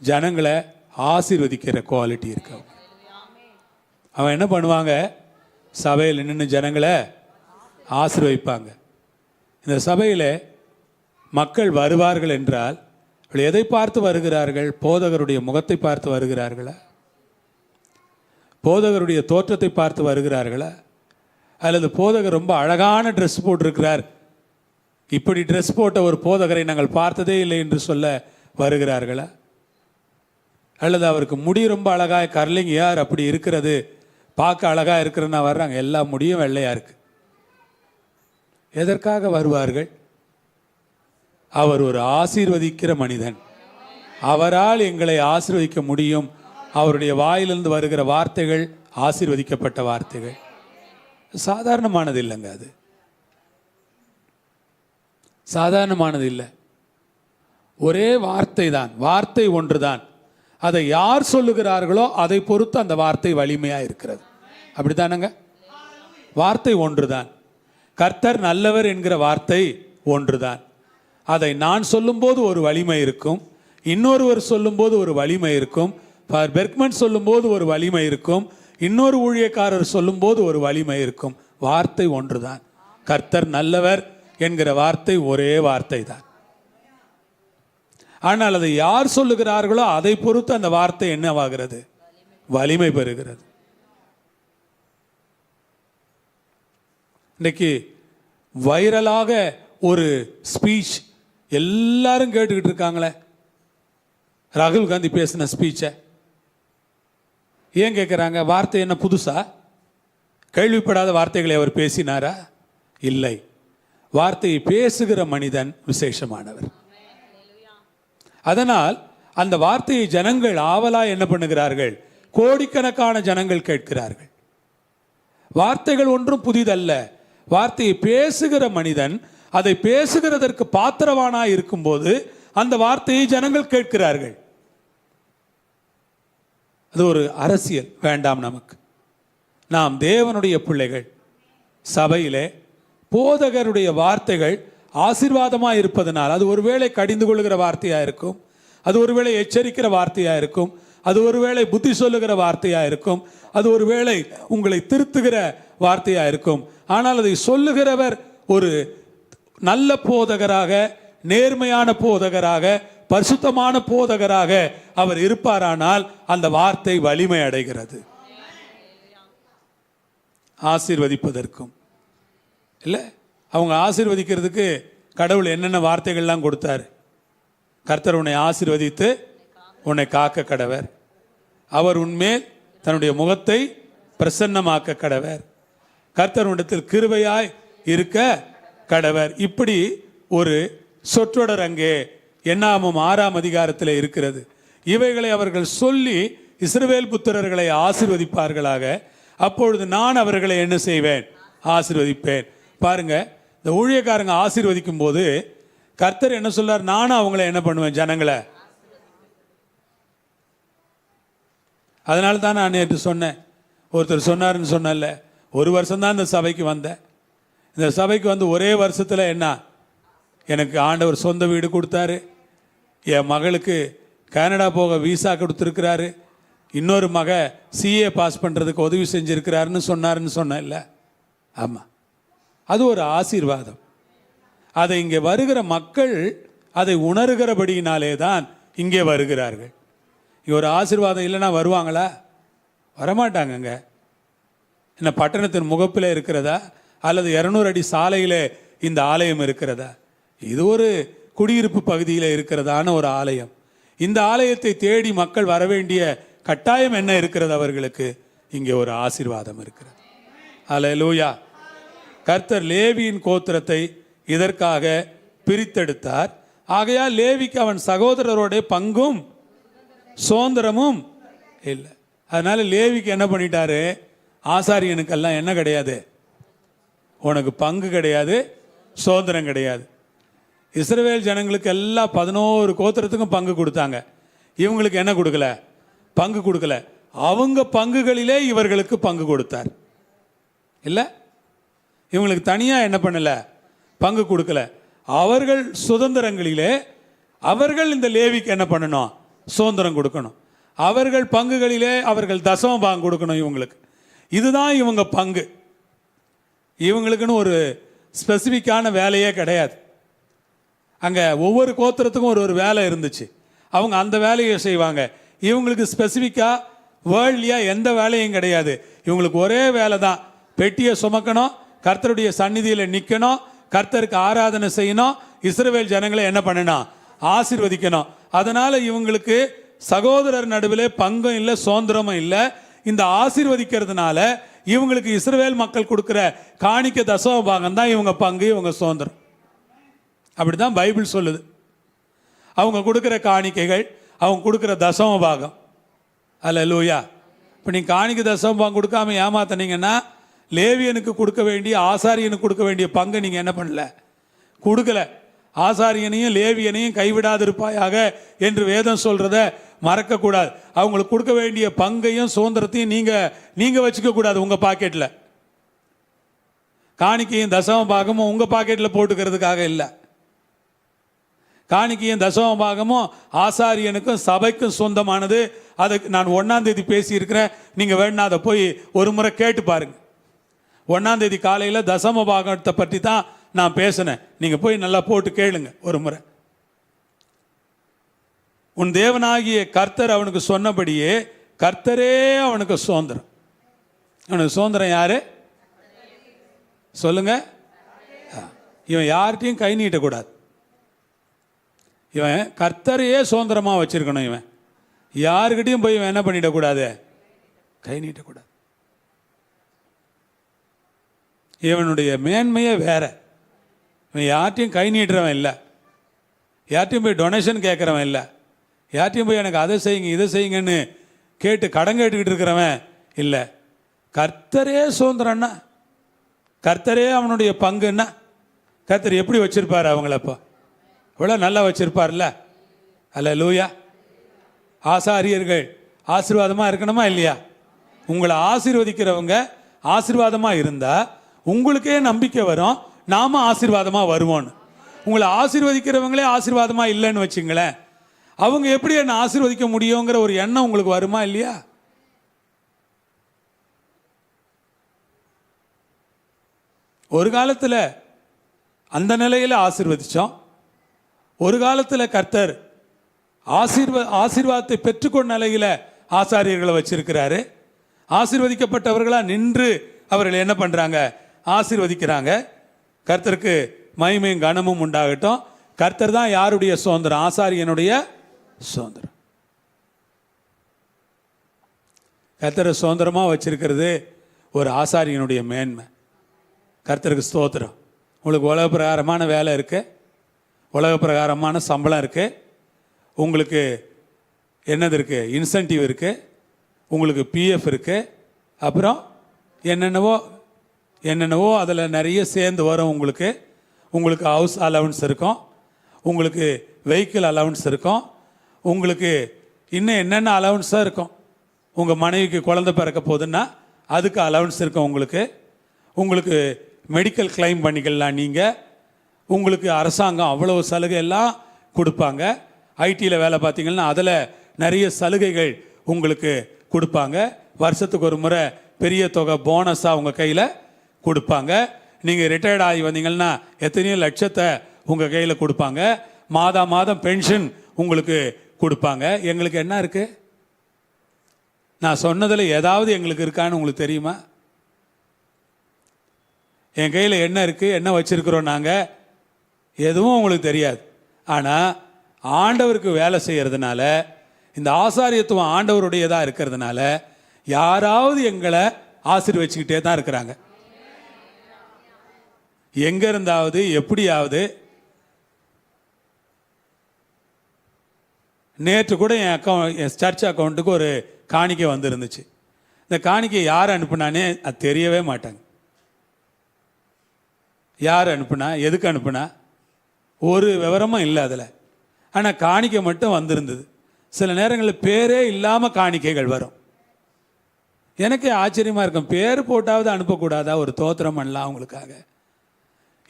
ஜனங்களை ஆசீர்வதிக்கிற குவாலிட்டி இருக்கு. அவன் என்ன பண்ணுவாங்க? சபையில் நின்று ஜனங்களை ஆசீர்வதிப்பாங்க. இந்த சபையில் மக்கள் வருவார்கள் என்றால் எதை பார்த்து வருகிறார்கள்? போதகருடைய முகத்தை பார்த்து வருகிறார்களா? போதகருடைய தோற்றத்தை பார்த்து வருகிறார்களா? அல்லது போதகர் ரொம்ப அழகான ட்ரெஸ் போட்டிருக்கிறார், இப்படி ட்ரெஸ் போட்ட ஒரு போதகரை நாங்கள் பார்த்ததே இல்லை என்று சொல்ல வருகிறார்களா? அல்லது அவருக்கு முடி ரொம்ப அழகாக கர்லிங் யார் அப்படி இருக்கிறது, பார்க்க அழகாக இருக்கிறன்னா வர்றாங்க. எல்லா முடியும் வெள்ளையாக இருக்கு. எதற்காக வருவார்கள்? அவர் ஒரு ஆசீர்வதிக்கிற மனிதன். அவரால் எங்களை ஆசீர்வதிக்க முடியும். அவருடைய வாயிலிருந்து வருகிற வார்த்தைகள் ஆசீர்வதிக்கப்பட்ட வார்த்தைகள். சாதாரணமானது இல்லைங்க, அது சாதாரணமானது இல்லை. ஒரே வார்த்தை தான், வார்த்தை ஒன்று தான். அதை யார் சொல்லுகிறார்களோ அதை பொறுத்து அந்த வார்த்தை வலிமையாக இருக்கிறது. அப்படித்தானங்க? வார்த்தை ஒன்று தான். கர்த்தர் நல்லவர் என்கிற வார்த்தை ஒன்று தான். அதை நான் சொல்லும்போது ஒரு வலிமை இருக்கும், இன்னொருவர் சொல்லும்போது ஒரு வலிமை இருக்கும், பெர்க்மன் சொல்லும்போது ஒரு வலிமை இருக்கும், இன்னொரு ஊழியக்காரர் சொல்லும்போது ஒரு வலிமை இருக்கும். வார்த்தை ஒன்றுதான். கர்த்தர் நல்லவர் என்கிற வார்த்தை ஒரே வார்த்தை தான். ஆனால் அதை யார் சொல்லுகிறார்களோ அதை பொறுத்து அந்த வார்த்தை என்னவாகிறது? வலிமை பெறுகிறது. இன்னைக்கு வைரலாக ஒரு ஸ்பீச் எல்லாரும் கேட்டுக்கிட்டு இருக்காங்களே, ராகுல் காந்தி பேசின ஸ்பீச்சை. ஏன் கேட்குறாங்க? வார்த்தை என்ன புதுசா? கேள்விப்படாத வார்த்தைகளை அவர் பேசினாரா? இல்லை. வார்த்தையை பேசுகிற மனிதன் விசேஷமானவர். அதனால் அந்த வார்த்தையை ஜனங்கள் ஆவலா என்ன பண்ணுகிறார்கள்? கோடிக்கணக்கான ஜனங்கள் கேட்கிறார்கள். வார்த்தைகள் ஒன்றும் புதிதல்ல. வார்த்தையை பேசுகிற மனிதன் அதை பேசுகிறதற்கு பாத்திரவானா இருக்கும்போது அந்த வார்த்தையை ஜனங்கள் கேட்கிறார்கள். அது ஒரு அரசியல் வேண்டாம் நமக்கு. நாம் தேவனுடைய பிள்ளைகள். சபையிலே போதகருடைய வார்த்தைகள் ஆசீர்வாதமாக இருப்பதனால், அது ஒருவேளை கடிந்து கொள்ளுகிற வார்த்தையாக இருக்கும், அது ஒருவேளை எச்சரிக்கிற வார்த்தையாக இருக்கும், அது ஒருவேளை புத்தி சொல்லுகிற வார்த்தையாக இருக்கும், அது ஒருவேளை உங்களை திருத்துகிற வார்த்தையாக இருக்கும். ஆனால் அதை சொல்லுகிறவர் ஒரு நல்ல போதகராக, நேர்மையான போதகராக, பரிசுத்தமான போதகராக அவர் இருப்பாரானால் அந்த வார்த்தை வலிமை அடைகிறது. ஆசீர்வதிப்பதற்கும் இல்லை, அவங்க ஆசீர்வதிக்கிறதுக்கு கடவுள் என்னென்ன வார்த்தைகள்லாம் கொடுத்தாரு. கர்த்தர் உன்னை ஆசீர்வதித்து உன்னை காக்க கடவர், அவர் உன்மேல் தன்னுடைய முகத்தை பிரசன்னமாக்க கடவர், கர்த்தர் உன்னிடத்தில் கிருபையாய் இருக்க கடவர். இப்படி ஒரு சொற்றொடர் அங்கே என்னாமும் 6ஆம் அதிகாரத்தில் இருக்கிறது. இவைகளை அவர்கள் சொல்லி இஸ்ரவேல் புத்திரர்களை ஆசீர்வதிப்பார்களாக, அப்பொழுது நான் அவர்களை என்ன செய்வேன்? ஆசீர்வதிப்பேன். பாருங்க, இந்த ஊழியக்காரங்க ஆசீர்வதிக்கும் போது கர்த்தர் என்ன சொல்றார்? நானும் அவங்களை என்ன பண்ணுவேன்? ஜனங்களை. அதனால தான் நான் நேற்று சொன்னேன், ஒருத்தர் சொன்னார்னு சொன்னல, 1 வருஷம் தான் இந்த சபைக்கு வந்தேன். இந்த சபைக்கு வந்து ஒரே வருஷத்தில் என்ன, எனக்கு ஆண்டவர் சொந்த வீடு கொடுத்தாரு, என் மகளுக்கு கனடா போக விசா கொடுத்துருக்கிறாரு, இன்னொரு மக சிஏ பாஸ் பண்ணுறதுக்கு உதவி செஞ்சுருக்கிறாருன்னு சொன்னாருன்னு சொன்னேன் இல்லை? ஆமாம், அது ஒரு ஆசீர்வாதம். அதை இங்கே வருகிற மக்கள் அதை உணர்கிறபடியினாலே தான் இங்கே வருகிறார்கள். இங்கே ஒரு ஆசீர்வாதம் இல்லைன்னா வருவாங்களா? வரமாட்டாங்கங்க. என்ன பட்டணத்தின் முகப்பில் இருக்கிறதா அல்லது 200 அடி சாலையில் இந்த ஆலயம் இருக்கிறதா? இது ஒரு குடியிருப்பு பகுதியில் இருக்கிறதான ஒரு ஆலயம். இந்த ஆலயத்தை தேடி மக்கள் வர வேண்டிய கட்டாயம் என்ன இருக்கிறது அவர்களுக்கு? இங்கே ஒரு ஆசீர்வாதம் இருக்கிறது. அல்லேலூயா. கர்த்தர் லேவியின் கோத்திரத்தை இதற்காக பிரித்தெடுத்தார். ஆகையால் லேவிக்கு அவன் சகோதரரோட பங்கும் சுதந்திரமும் இல்லை. அதனால லேவிக்கு என்ன பண்ணிட்டாரு? ஆசாரியனுக்கெல்லாம் என்ன கிடையாது? உனக்கு பங்கு கிடையாது, சுதந்திரம் கிடையாது. இஸ்ரவேல் ஜனங்களுக்கு எல்லாம் 11 கோத்திரத்துக்கும் பங்கு கொடுத்தாங்க. இவங்களுக்கு என்ன கொடுக்கல? பங்கு கொடுக்கல. அவங்க பங்குகளிலே இவர்களுக்கு பங்கு கொடுத்தார். இல்லை, இவங்களுக்கு தனியாக என்ன பண்ணல? பங்கு கொடுக்கல. அவர்கள் சுதந்திரங்களிலே அவர்கள் இந்த லேவிக்கு என்ன பண்ணணும்? சுதந்திரம் கொடுக்கணும். அவர்கள் பங்குகளிலே அவர்கள் தசம பாகம் கொடுக்கணும் இவங்களுக்கு. இதுதான் இவங்க பங்கு. இவங்களுக்குன்னு ஒரு ஸ்பெசிஃபிக்கான வேலையே கிடையாது. அங்கே ஒவ்வொரு கோத்திரத்துக்கும் ஒரு வேலை இருந்துச்சு. அவங்க அந்த வேலையை செய்வாங்க. இவங்களுக்கு ஸ்பெசிஃபிக்காக வேர்ல்ட்லியாக எந்த வேலையும் கிடையாது. இவங்களுக்கு ஒரே வேலை தான், பெட்டியை சுமக்கணும், கர்த்தருடைய சந்நிதியில் நிற்கணும், கர்த்தருக்கு ஆராதனை செய்யணும், இஸ்ரவேல் ஜனங்களை என்ன பண்ணணும்? ஆசீர்வதிக்கணும். அதனால் இவங்களுக்கு சகோதரர் நடுவில் பங்கும் இல்லை, சுதந்திரமும் இல்லை. இந்த ஆசீர்வதிக்கிறதுனால இவங்களுக்கு இஸ்ரவேல் மக்கள் கொடுக்குற காணிக்க தசம பாகம் தான் இவங்க பங்கு, இவங்க சுதந்திரம். அப்படி தான் பைபிள் சொல்லுது. அவங்க கொடுக்குற காணிக்கைகள், அவங்க கொடுக்குற தசம பாகம். அல்லேலூயா. இப்போ நீங்கள் காணிக்க தசம பாகம் கொடுக்காம ஏமாத்தினீங்கன்னா லேவியனுக்கு கொடுக்க வேண்டிய, ஆசாரியனுக்கு கொடுக்க வேண்டிய பங்கு நீங்கள் என்ன பண்ணல? கொடுக்கல. ஆசாரியனையும் லேவியனையும் கைவிடாதிருப்பாயாக என்று வேதம் சொல்கிறத மறக்கக்கூடாது. அவங்களுக்கு கொடுக்க வேண்டிய பங்கையும் சுதந்திரத்தையும் நீங்கள் வச்சுக்க கூடாது உங்கள் பாக்கெட்டில். காணிக்கையும் தசம பாகமும் உங்கள் பாக்கெட்டில் போட்டுக்கிறதுக்காக இல்லை. காணிக்கையும் தசம பாகமும் ஆசாரியனுக்கும் சபைக்கும் சொந்தமானது. அதுக்கு நான் 1ஆம் தேதி பேசியிருக்கிறேன். நீங்கள் வேணா அதை போய் ஒரு முறை கேட்டு பாருங்க. 1ஆம் தேதி காலையில் தசம பாகத்தை பற்றி தான் நான் பேசினேன். நீங்கள் போய் நல்லா போட்டு கேளுங்க ஒரு முறை. உன் தேவனாகிய கர்த்தர் அவனுக்கு சொன்னபடியே கர்த்தரே அவனுக்கு சுதந்திரம். அவனுக்கு சுதந்திரம் யாரு சொல்லுங்க? இவன் யார்கிட்டையும் கை நீட்டக்கூடாது. இவன் கர்த்தரையே சுதந்திரமாக வச்சிருக்கணும். இவன் யாருக்கிட்டையும் போய் இவன் என்ன பண்ணிடக்கூடாது? கை நீட்டக்கூடாது. இவனுடைய மேன்மையே வேற. இவன் யார்ட்டையும் கை நீட்டுறவன் இல்லை, யார்ட்டையும் போய் டொனேஷன் கேட்குறவன் இல்லை, யார்ட்டையும் போய் எனக்கு அதை செய்யுங்க இதை செய்யுங்கன்னு கேட்டு கடன் கேட்டுக்கிட்டு இருக்கிறவன் இல்லை. கர்த்தரே சுதந்திரம்னா, கர்த்தரே அவனுடைய பங்குன்னா, கர்த்தர் எப்படி வச்சிருப்பார் அவங்களப்போ? இவ்வளோ நல்லா வச்சிருப்பார்ல. அல்லேலூயா. ஆசாரியர்கள் ஆசீர்வாதமாக இருக்கணுமா இல்லையா? உங்களை ஆசீர்வதிக்கிறவங்க ஆசீர்வாதமாக இருந்தால் உங்களுக்கே நம்பிக்கை வரும், நாம ஆசீர்வாதமாக வருவோன்னு. உங்களை ஆசீர்வதிக்கிறவங்களே ஆசீர்வாதமாக இல்லைன்னு வச்சுங்களேன், அவங்க எப்படி என்னை ஆசீர்வதிக்க முடியுங்கிற ஒரு எண்ணம் உங்களுக்கு வருமா இல்லையா? ஒரு காலத்தில் அந்த நிலையில் ஆசீர்வதித்தோம். ஒரு காலத்தில் கர்த்தர் ஆசீர்வாதத்தை பெற்றுக்கொண்ட நிலையில் ஆசாரியர்களை வச்சிருக்கிறாரு. ஆசீர்வதிக்கப்பட்டவர்களாக நின்று அவர்கள் என்ன பண்ணுறாங்க? ஆசீர்வதிக்கிறாங்க. கர்த்தருக்கு மகிமையும் கனமும் உண்டாகட்டும். கர்த்தர் தான் யாருடைய சுதந்திரம்? ஆசாரியனுடைய சுதந்திரம். கர்த்தரை சுதந்திரமாக வச்சிருக்கிறது ஒரு ஆசாரியனுடைய மேன்மை. கர்த்தருக்கு ஸ்தோத்திரம். உங்களுக்கு உலக பிரகாரமான வேலை இருக்குது, உலக பிரகாரமான சம்பளம் இருக்குது, உங்களுக்கு என்னது இருக்குது? இன்சென்டிவ் இருக்குது, உங்களுக்கு பிஎஃப் இருக்குது, அப்புறம் என்னென்னவோ அதில் நிறைய சேர்ந்து வரும். உங்களுக்கு ஹவுஸ் அலவன்ஸ் இருக்கும், உங்களுக்கு வெஹிக்கிள் அலவன்ஸ் இருக்கும், உங்களுக்கு இன்னும் என்னென்ன அலவன்ஸாக இருக்கும். உங்கள் மனைவிக்கு குழந்தை பிறக்க போகுதுன்னா அதுக்கு அலவன்ஸ் இருக்கும். உங்களுக்கு மெடிக்கல் கிளைம் பண்ணிக்கலாம். நீங்கள் உங்களுக்கு அரசாங்கம் அவ்வளவு சலுகை எல்லாம் கொடுப்பாங்க. ஐடியில் வேலை பார்த்தீங்கன்னா அதில் நிறைய சலுகைகள் உங்களுக்கு கொடுப்பாங்க. வருஷத்துக்கு ஒரு முறை பெரிய தொகை போனஸாக உங்கள் கையில் கொடுப்பாங்க. நீங்கள் ரிட்டையர்ட் ஆகி வந்தீங்கன்னா எத்தனையோ லட்சத்தை உங்கள் கையில் கொடுப்பாங்க. மாதம் பென்ஷன் உங்களுக்கு கொடுப்பாங்க. எங்களுக்கு என்ன இருக்குது? நான் சொன்னதில் ஏதாவது எங்களுக்கு இருக்கான்னு உங்களுக்கு தெரியுமா? என் கையில் என்ன இருக்குது, என்ன வச்சுருக்கிறோம் நாங்கள், எதுவும் உங்களுக்கு தெரியாது. ஆனால் ஆண்டவருக்கு வேலை செய்கிறதுனால, இந்த ஆசாரியத்துவம் ஆண்டவருடையதாக இருக்கிறதுனால யாராவது எங்களை ஆசீர்வச்சிக்கிட்டே தான் இருக்கிறாங்க. எங்கே இருந்தாவது எப்படியாவது. நேற்று கூட என் சர்ச் அக்கௌண்ட்டுக்கு ஒரு காணிக்கை வந்துருந்துச்சு. இந்த காணிக்கை யார் அனுப்புனானே அது தெரியவே மாட்டாங்க. யார் அனுப்புனா, எதுக்கு அனுப்புனா, ஒரு விவரமும் இல்லை அதில். ஆனால் காணிக்கை மட்டும் வந்திருந்தது. சில நேரங்களில் பேரே இல்லாமல் காணிக்கைகள் வரும். எனக்கே ஆச்சரியமாக இருக்கும். பேர் போட்டாவது அனுப்பக்கூடாதா? ஒரு தோத்திரம் பண்ணலாம் அவங்களுக்காக.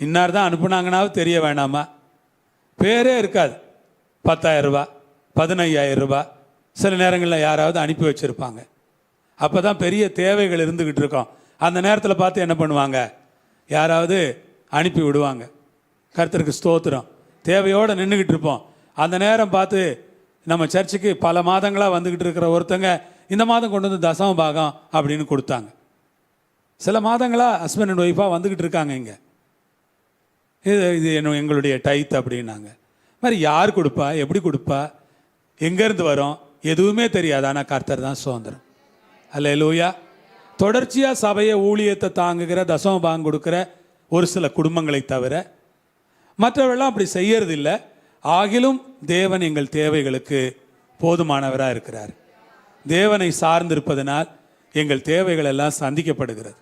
இன்னார் தான் அனுப்புனாங்கன்னாவது தெரிய வேணாமா? பேரே இருக்காது. 10,000 ரூபா, 15,000 ரூபா சில நேரங்களில் யாராவது அனுப்பி வச்சுருப்பாங்க. அப்போ தான் பெரிய தேவைகள் இருந்துக்கிட்டு இருக்கோம். அந்த நேரத்தில் பார்த்து என்ன பண்ணுவாங்க? யாராவது அனுப்பி விடுவாங்க. கர்த்தருக்கு ஸ்தோத்திரம். தேவையோடு நின்றுக்கிட்டு இருப்போம். அந்த நேரம் பார்த்து நம்ம சர்ச்சுக்கு பல மாதங்களாக வந்துக்கிட்டு இருக்கிற ஒருத்தங்க இந்த மாதம் கொண்டு வந்து தசம பாகம் அப்படின்னு கொடுத்தாங்க. சில மாதங்களாக ஹஸ்பண்ட் அண்ட் ஒய்ஃபாக வந்துக்கிட்டு இருக்காங்க. இங்கே இது எங்களுடைய டைத் அப்படின்னாங்க. மாதிரி யார் கொடுப்பா, எப்படி கொடுப்பா, எங்கேருந்து வரும், எதுவுமே தெரியாது. ஆனால் கர்த்தர் தான் சுதந்திரம். அல்லேலூயா. தொடர்ச்சியாக சபையை ஊழியத்தை தாங்குகிற தசம பாகம் கொடுக்குற ஒரு சில குடும்பங்களை தவிர மற்றவர்கள்லாம் அப்படி செய்யறது இல்லை. ஆகிலும் தேவன் எங்கள் தேவைகளுக்கு போதுமானவராக இருக்கிறார். தேவனை சார்ந்திருப்பதனால் எங்கள் தேவைகள் எல்லாம் சந்திக்கப்படுகிறது.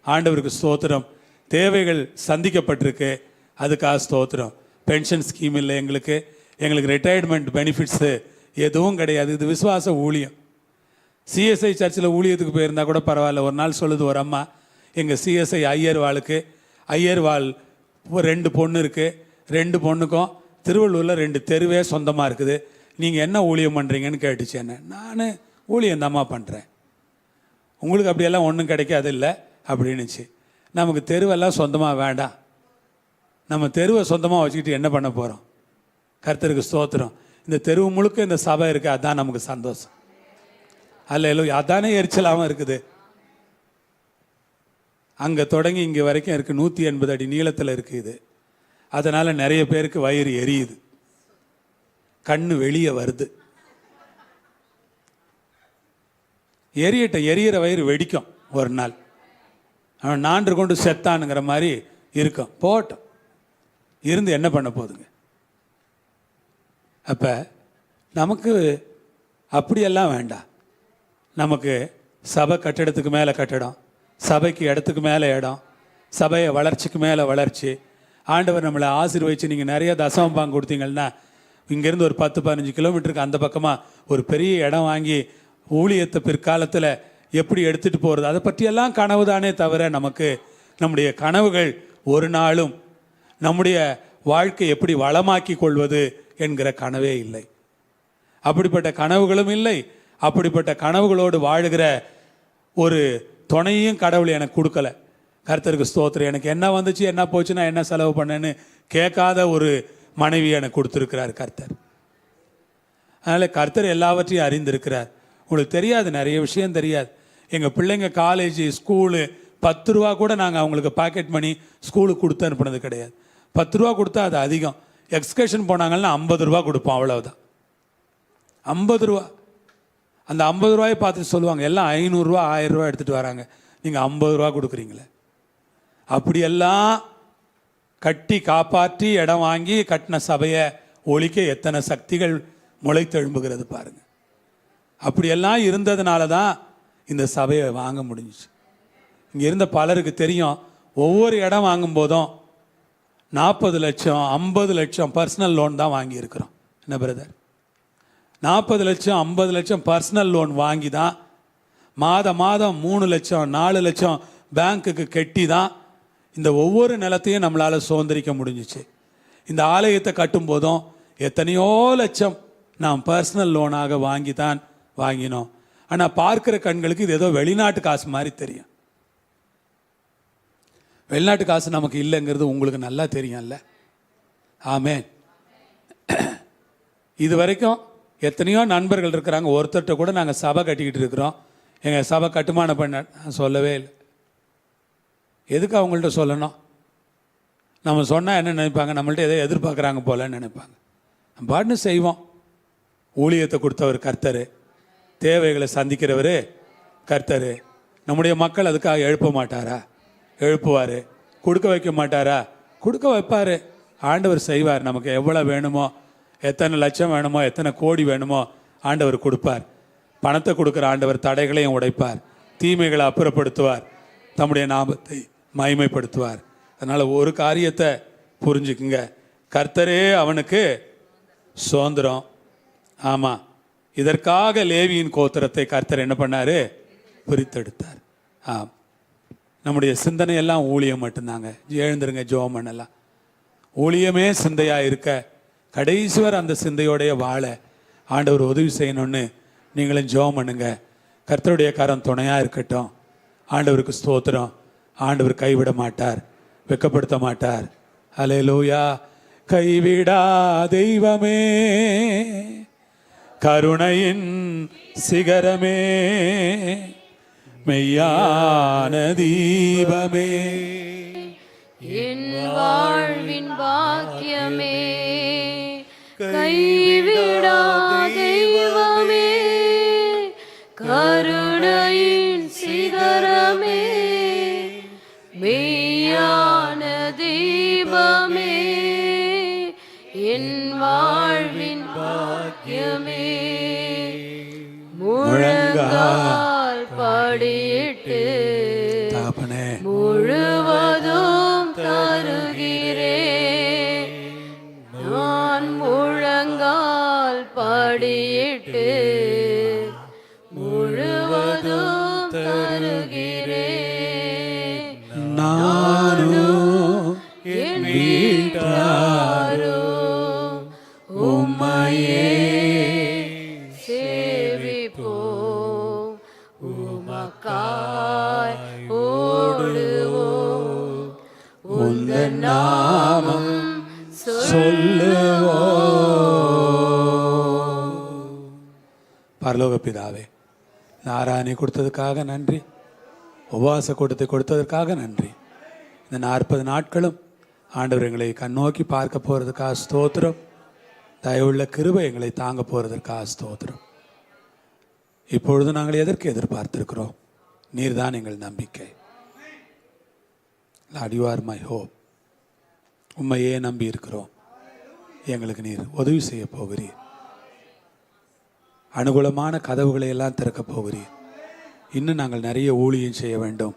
ஆண்டவருக்கு ஸ்தோத்திரம். தேவைகள் சந்திக்கப்பட்டிருக்கு, அதுக்காக ஸ்தோத்திரம். பென்ஷன் ஸ்கீம் இல்லை எங்களுக்கு ரிட்டையர்மெண்ட் பெனிஃபிட்ஸு எதுவும் கிடையாது. இது விசுவாச ஊழியம். சிஎஸ்ஐ சர்ச்சில் ஊழியத்துக்கு போயிருந்தால் கூட பரவாயில்ல. ஒரு நாள் சொல்லுது ஒரு அம்மா, எங்கள் சிஎஸ்ஐ ஐயர்வாளுக்கு 2 பொண்ணு இருக்குது, 2 பொண்ணுக்கும் திருவள்ளூரில் 2 தெருவே சொந்தமாக இருக்குது, நீங்கள் என்ன ஊழியம் பண்ணுறீங்கன்னு கேட்டுச்சு என்ன. நான் ஊழியம் தாம்மா பண்ணுறேன், உங்களுக்கு அப்படியெல்லாம் ஒன்றும் கிடைக்காது இல்லை அப்படின்னுச்சு. நமக்கு தெருவெல்லாம் சொந்தமாக வேண்டாம், நம்ம தெருவை சொந்தமாக வச்சுக்கிட்டு என்ன பண்ண போகிறோம்? கர்த்தருக்கு ஸ்தோத்திரம். இந்த தெருவு முழுக்க இந்த சபை இருக்குது, அதுதான் நமக்கு சந்தோஷம். அல்லேலூயா. அதானே எரிச்சலாகவும் இருக்குது. அங்கே தொடங்கி இங்கே வரைக்கும் இருக்குது, 180 அடி நீளத்தில் இருக்குது. அதனால் நிறைய பேருக்கு வயிறு எரியுது, கண்ணு வெளியே வருது. எரியிற வயிறு வெடிக்கும் ஒரு நாள், அவன் நான்று கொண்டு செத்தானுங்கிற மாதிரி இருக்கும். போட்டோம், இருந்து என்ன பண்ண போகுதுங்க? அப்போ நமக்கு அப்படியெல்லாம் வேண்டாம். நமக்கு சபை கட்டிடத்துக்கு மேலே கட்டடம், சபைக்கு இடத்துக்கு மேலே இடம், சபையை வளர்ச்சிக்கு மேலே வளர்ச்சி. ஆண்டவர் நம்மளை ஆசீர்வதிச்சு நீங்கள் நிறைய தசமம் பாங்கு கொடுத்தீங்கன்னா, இங்கேருந்து ஒரு 10-15 கிலோமீட்டருக்கு அந்த பக்கமாக ஒரு பெரிய இடம் வாங்கி ஊழியத்தை பிற்காலத்தில் எப்படி எடுத்துகிட்டு போகிறது, அதை பற்றியெல்லாம் கனவு தானே தவிர நமக்கு நம்முடைய கனவுகள் ஒரு நாளும் நம்முடைய வாழ்க்கை எப்படி வளமாக்கி கொள்வது என்கிற கனவே இல்லை. அப்படிப்பட்ட கனவுகளும் இல்லை. அப்படிப்பட்ட கனவுகளோடு வாழுகிற ஒரு துணையும் கடவுள் எனக்கு கொடுக்கல. கர்த்தருக்கு ஸ்தோத்திரம். எனக்கு என்ன வந்துச்சு, என்ன போச்சு, நான் என்ன செலவு பண்ணேன்னு கேட்காத ஒரு மனைவி எனக்கு கொடுத்துருக்கிறார் கர்த்தர். அதனால் கர்த்தர் எல்லாவற்றையும் அறிந்திருக்கிறார். உங்களுக்கு தெரியாது, நிறைய விஷயம் தெரியாது. எங்கள் பிள்ளைங்க காலேஜ், ஸ்கூலு 10 ரூபா கூட நாங்கள் அவங்களுக்கு பாக்கெட் மணி ஸ்கூலுக்கு கொடுத்து அனுப்புனது கிடையாது. 10 ரூபா கொடுத்தா அது அதிகம். எக்ஸ்கர்ஷன் போனாங்கன்னா 50 ரூபா கொடுப்போம், அவ்வளவுதான். 50 ரூபா. அந்த 50 ரூபாயை பார்த்துட்டு சொல்லுவாங்க, எல்லாம் 500 ரூபா 1000 ரூபா எடுத்துகிட்டு வராங்க, நீங்கள் 50 ரூபா கொடுக்குறீங்களே. அப்படியெல்லாம் கட்டி காப்பாற்றி இடம் வாங்கி கட்டின சபையை ஒழிக்க எத்தனை சக்திகள் முளைத்தெழும்புகிறது பாருங்கள். அப்படியெல்லாம் இருந்ததுனால தான் இந்த சபையை வாங்க முடிஞ்சிச்சு. இங்கே இருந்த பலருக்கு தெரியும், ஒவ்வொரு இடம் வாங்கும் போதும் 40 லட்சம் 50 லட்சம் பர்சனல் லோன் தான் வாங்கியிருக்கிறோம். என்ன பிரதர்? 40 லட்சம் 50 லட்சம் பர்சனல் லோன் வாங்கி தான் மாதம் 3 லட்சம் 4 லட்சம் பேங்க்குக்கு கட்டி தான் இந்த ஒவ்வொரு நிலத்தையும் நம்மளால் சுதந்திரிக்க முடிஞ்சிச்சு. இந்த ஆலயத்தை கட்டும் போதும் எத்தனையோ லட்சம் நாம் பர்சனல் லோனாக வாங்கி தான் வாங்கினோம். ஆனால் பார்க்குற கண்களுக்கு இது ஏதோ வெளிநாட்டு காசு மாதிரி தெரியும். வெளிநாட்டு காசு நமக்கு இல்லைங்கிறது உங்களுக்கு நல்லா தெரியும்ல. ஆமென். இது வரைக்கும் எத்தனையோ நண்பர்கள் இருக்கிறாங்க, ஒருத்தர்கிட்ட கூட நாங்கள் சபை கட்டிக்கிட்டு இருக்கிறோம், எங்கள் சபை கட்டுமானம் பண்ண நான் சொல்லவே இல்லை. எதுக்கு அவங்கள்ட்ட சொல்லணும்? நம்ம சொன்னால் என்ன நினைப்பாங்க, நம்மள்ட்ட எதோ எதிர்பார்க்குறாங்க போலன்னு நினைப்பாங்க. நம்ம பாட்டுன்னு செய்வோம். ஊழியத்தை கொடுத்தவர் கர்த்தர், தேவைகளை சந்திக்கிறவர் கர்த்தர். நம்முடைய மக்கள் அதுக்காக எழுப்ப மாட்டாரா? எழுப்புவார். கொடுக்க வைக்க மாட்டாரா? கொடுக்க வைப்பார். ஆண்டவர் செய்வார். நமக்கு எவ்வளோ வேணுமோ, எத்தனை லட்சம் வேணுமோ, எத்தனை கோடி வேணுமோ ஆண்டவர் கொடுப்பார். பணத்தை கொடுக்குற ஆண்டவர் தடைகளையும் உடைப்பார், தீமைகளை அப்புறப்படுத்துவார், தம்முடைய நாமத்தை மகிமைப்படுத்துவார். அதனால் ஒரு காரியத்தை புரிஞ்சுக்குங்க, கர்த்தரே அவனுக்கு சுதந்திரம். ஆமாம், இதற்காக லேவியின் கோத்திரத்தை கர்த்தர் என்ன பண்ணார்? பிரித்தெடுத்தார். நம்முடைய சிந்தனையெல்லாம் ஊழியம் மட்டும்தாங்க. எழுந்துருங்க, ஜெபம் பண்ணலாம். ஊழியமே சிந்தையாக இருக்க, கடைசிவர் அந்த சிந்தையோடைய வாழ ஆண்டவர் உதவி செய்யணும்னு நீங்களும் ஜெபம் பண்ணுங்க. கர்த்தருடைய கரம் துணையாக இருக்கட்டும். ஆண்டவருக்கு ஸ்தோத்திரம். ஆண்டவர் கைவிட மாட்டார், வெட்கப்படுத்த மாட்டார். அல்லேலூயா. கைவிடா தெய்வமே, கருணையின் சிகரமே, மெய்யான தீபமே, என் வாழ்வின் பாக்கியமே, கைவிடா தெய்வமே, கருணையின் சிகரமே, மெய்யான தீபமே, என் வாழ்வின் பாக்கியமே. முழங்கால் படியிட்டு முழுவதும் தருகிறேன். நான் முழங்கால் படியிட்டு முழுவதும் தருகிறேன். நானும் என் வீட்டாரும் சொல்லுவோம். பரலோக பிதாவே, இந்த ஆராதனை கொடுத்ததுக்காக நன்றி, உபவாச கூட்டத்தை கொடுத்ததற்காக நன்றி. இந்த 40 நாட்களும் ஆண்டவர் எங்களை கண்ணோக்கி பார்க்க போகிறதுக்காக ஸ்தோத்திரம். தயவுள்ள கிருபை எங்களை தாங்க போகிறதற்காக ஸ்தோத்திரம். இப்பொழுது நாங்கள் எதற்கு எதிர்பார்த்திருக்கிறோம்? நீர்தான் எங்கள் நம்பிக்கை. Lord, you are my hope. உம்மையே நம்பி இருக்கிறோம். எங்களுக்கு நீர் உதவி செய்ய போகிறீர். அனுகூலமான கதவுகளை எல்லாம் திறக்க போகிறீர். இன்னும் நாங்கள் நிறைய ஊழியம் செய்ய வேண்டும்.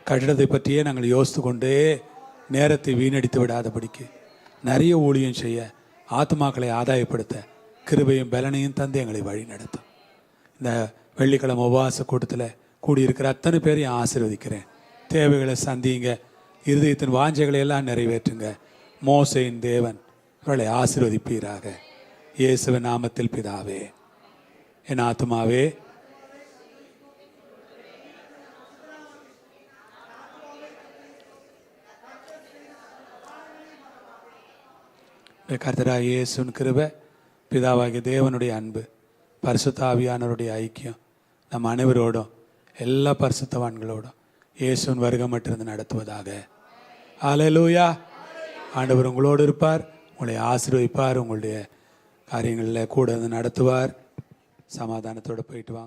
கட்டிடத்தை பற்றியே நாங்கள் யோசித்து கொண்டே நேரத்தை வீணடித்து விடாதபடிக்கு நிறைய ஊழியம் செய்ய, ஆத்மாக்களை ஆதாயப்படுத்த கிருபையும் பலனையும் தந்து எங்களை வழி நடத்தும். இந்த வெள்ளிக்கிழமை உபவாச கூட்டத்தில் கூடியிருக்கிற அத்தனை பேரையும் ஆசீர்வதிக்கிறேன். தேவைகளை சந்திங்க, இருதயத்தின் வாஞ்சைகளை எல்லாம் நிறைவேற்றுங்க. மோசையின் தேவன் அவர்களை ஆசீர்வதிப்பீராக. இயேசுவின் நாமத்தில் பிதாவே. என் ஆத்துமாவே கர்த்தராகிய இயேசுவின் கிருபை, பிதாவாகிய தேவனுடைய அன்பு, பரிசுத்த ஆவியானவருடைய ஐக்கியம் நம் அனைவரோடும் எல்லா பரிசுத்தவான்களோடும் இயேசுவின் வருகை மட்டிருந்து நடத்துவதாக. அல்லேலூயா. ஆண்டவர் உங்களோடு இருப்பார், உங்களை ஆசீர்வதிப்பார், உங்களுடைய காரியங்களில் கூட நடத்துவார். சமாதானத்தோடு போயிட்டு வாங்க.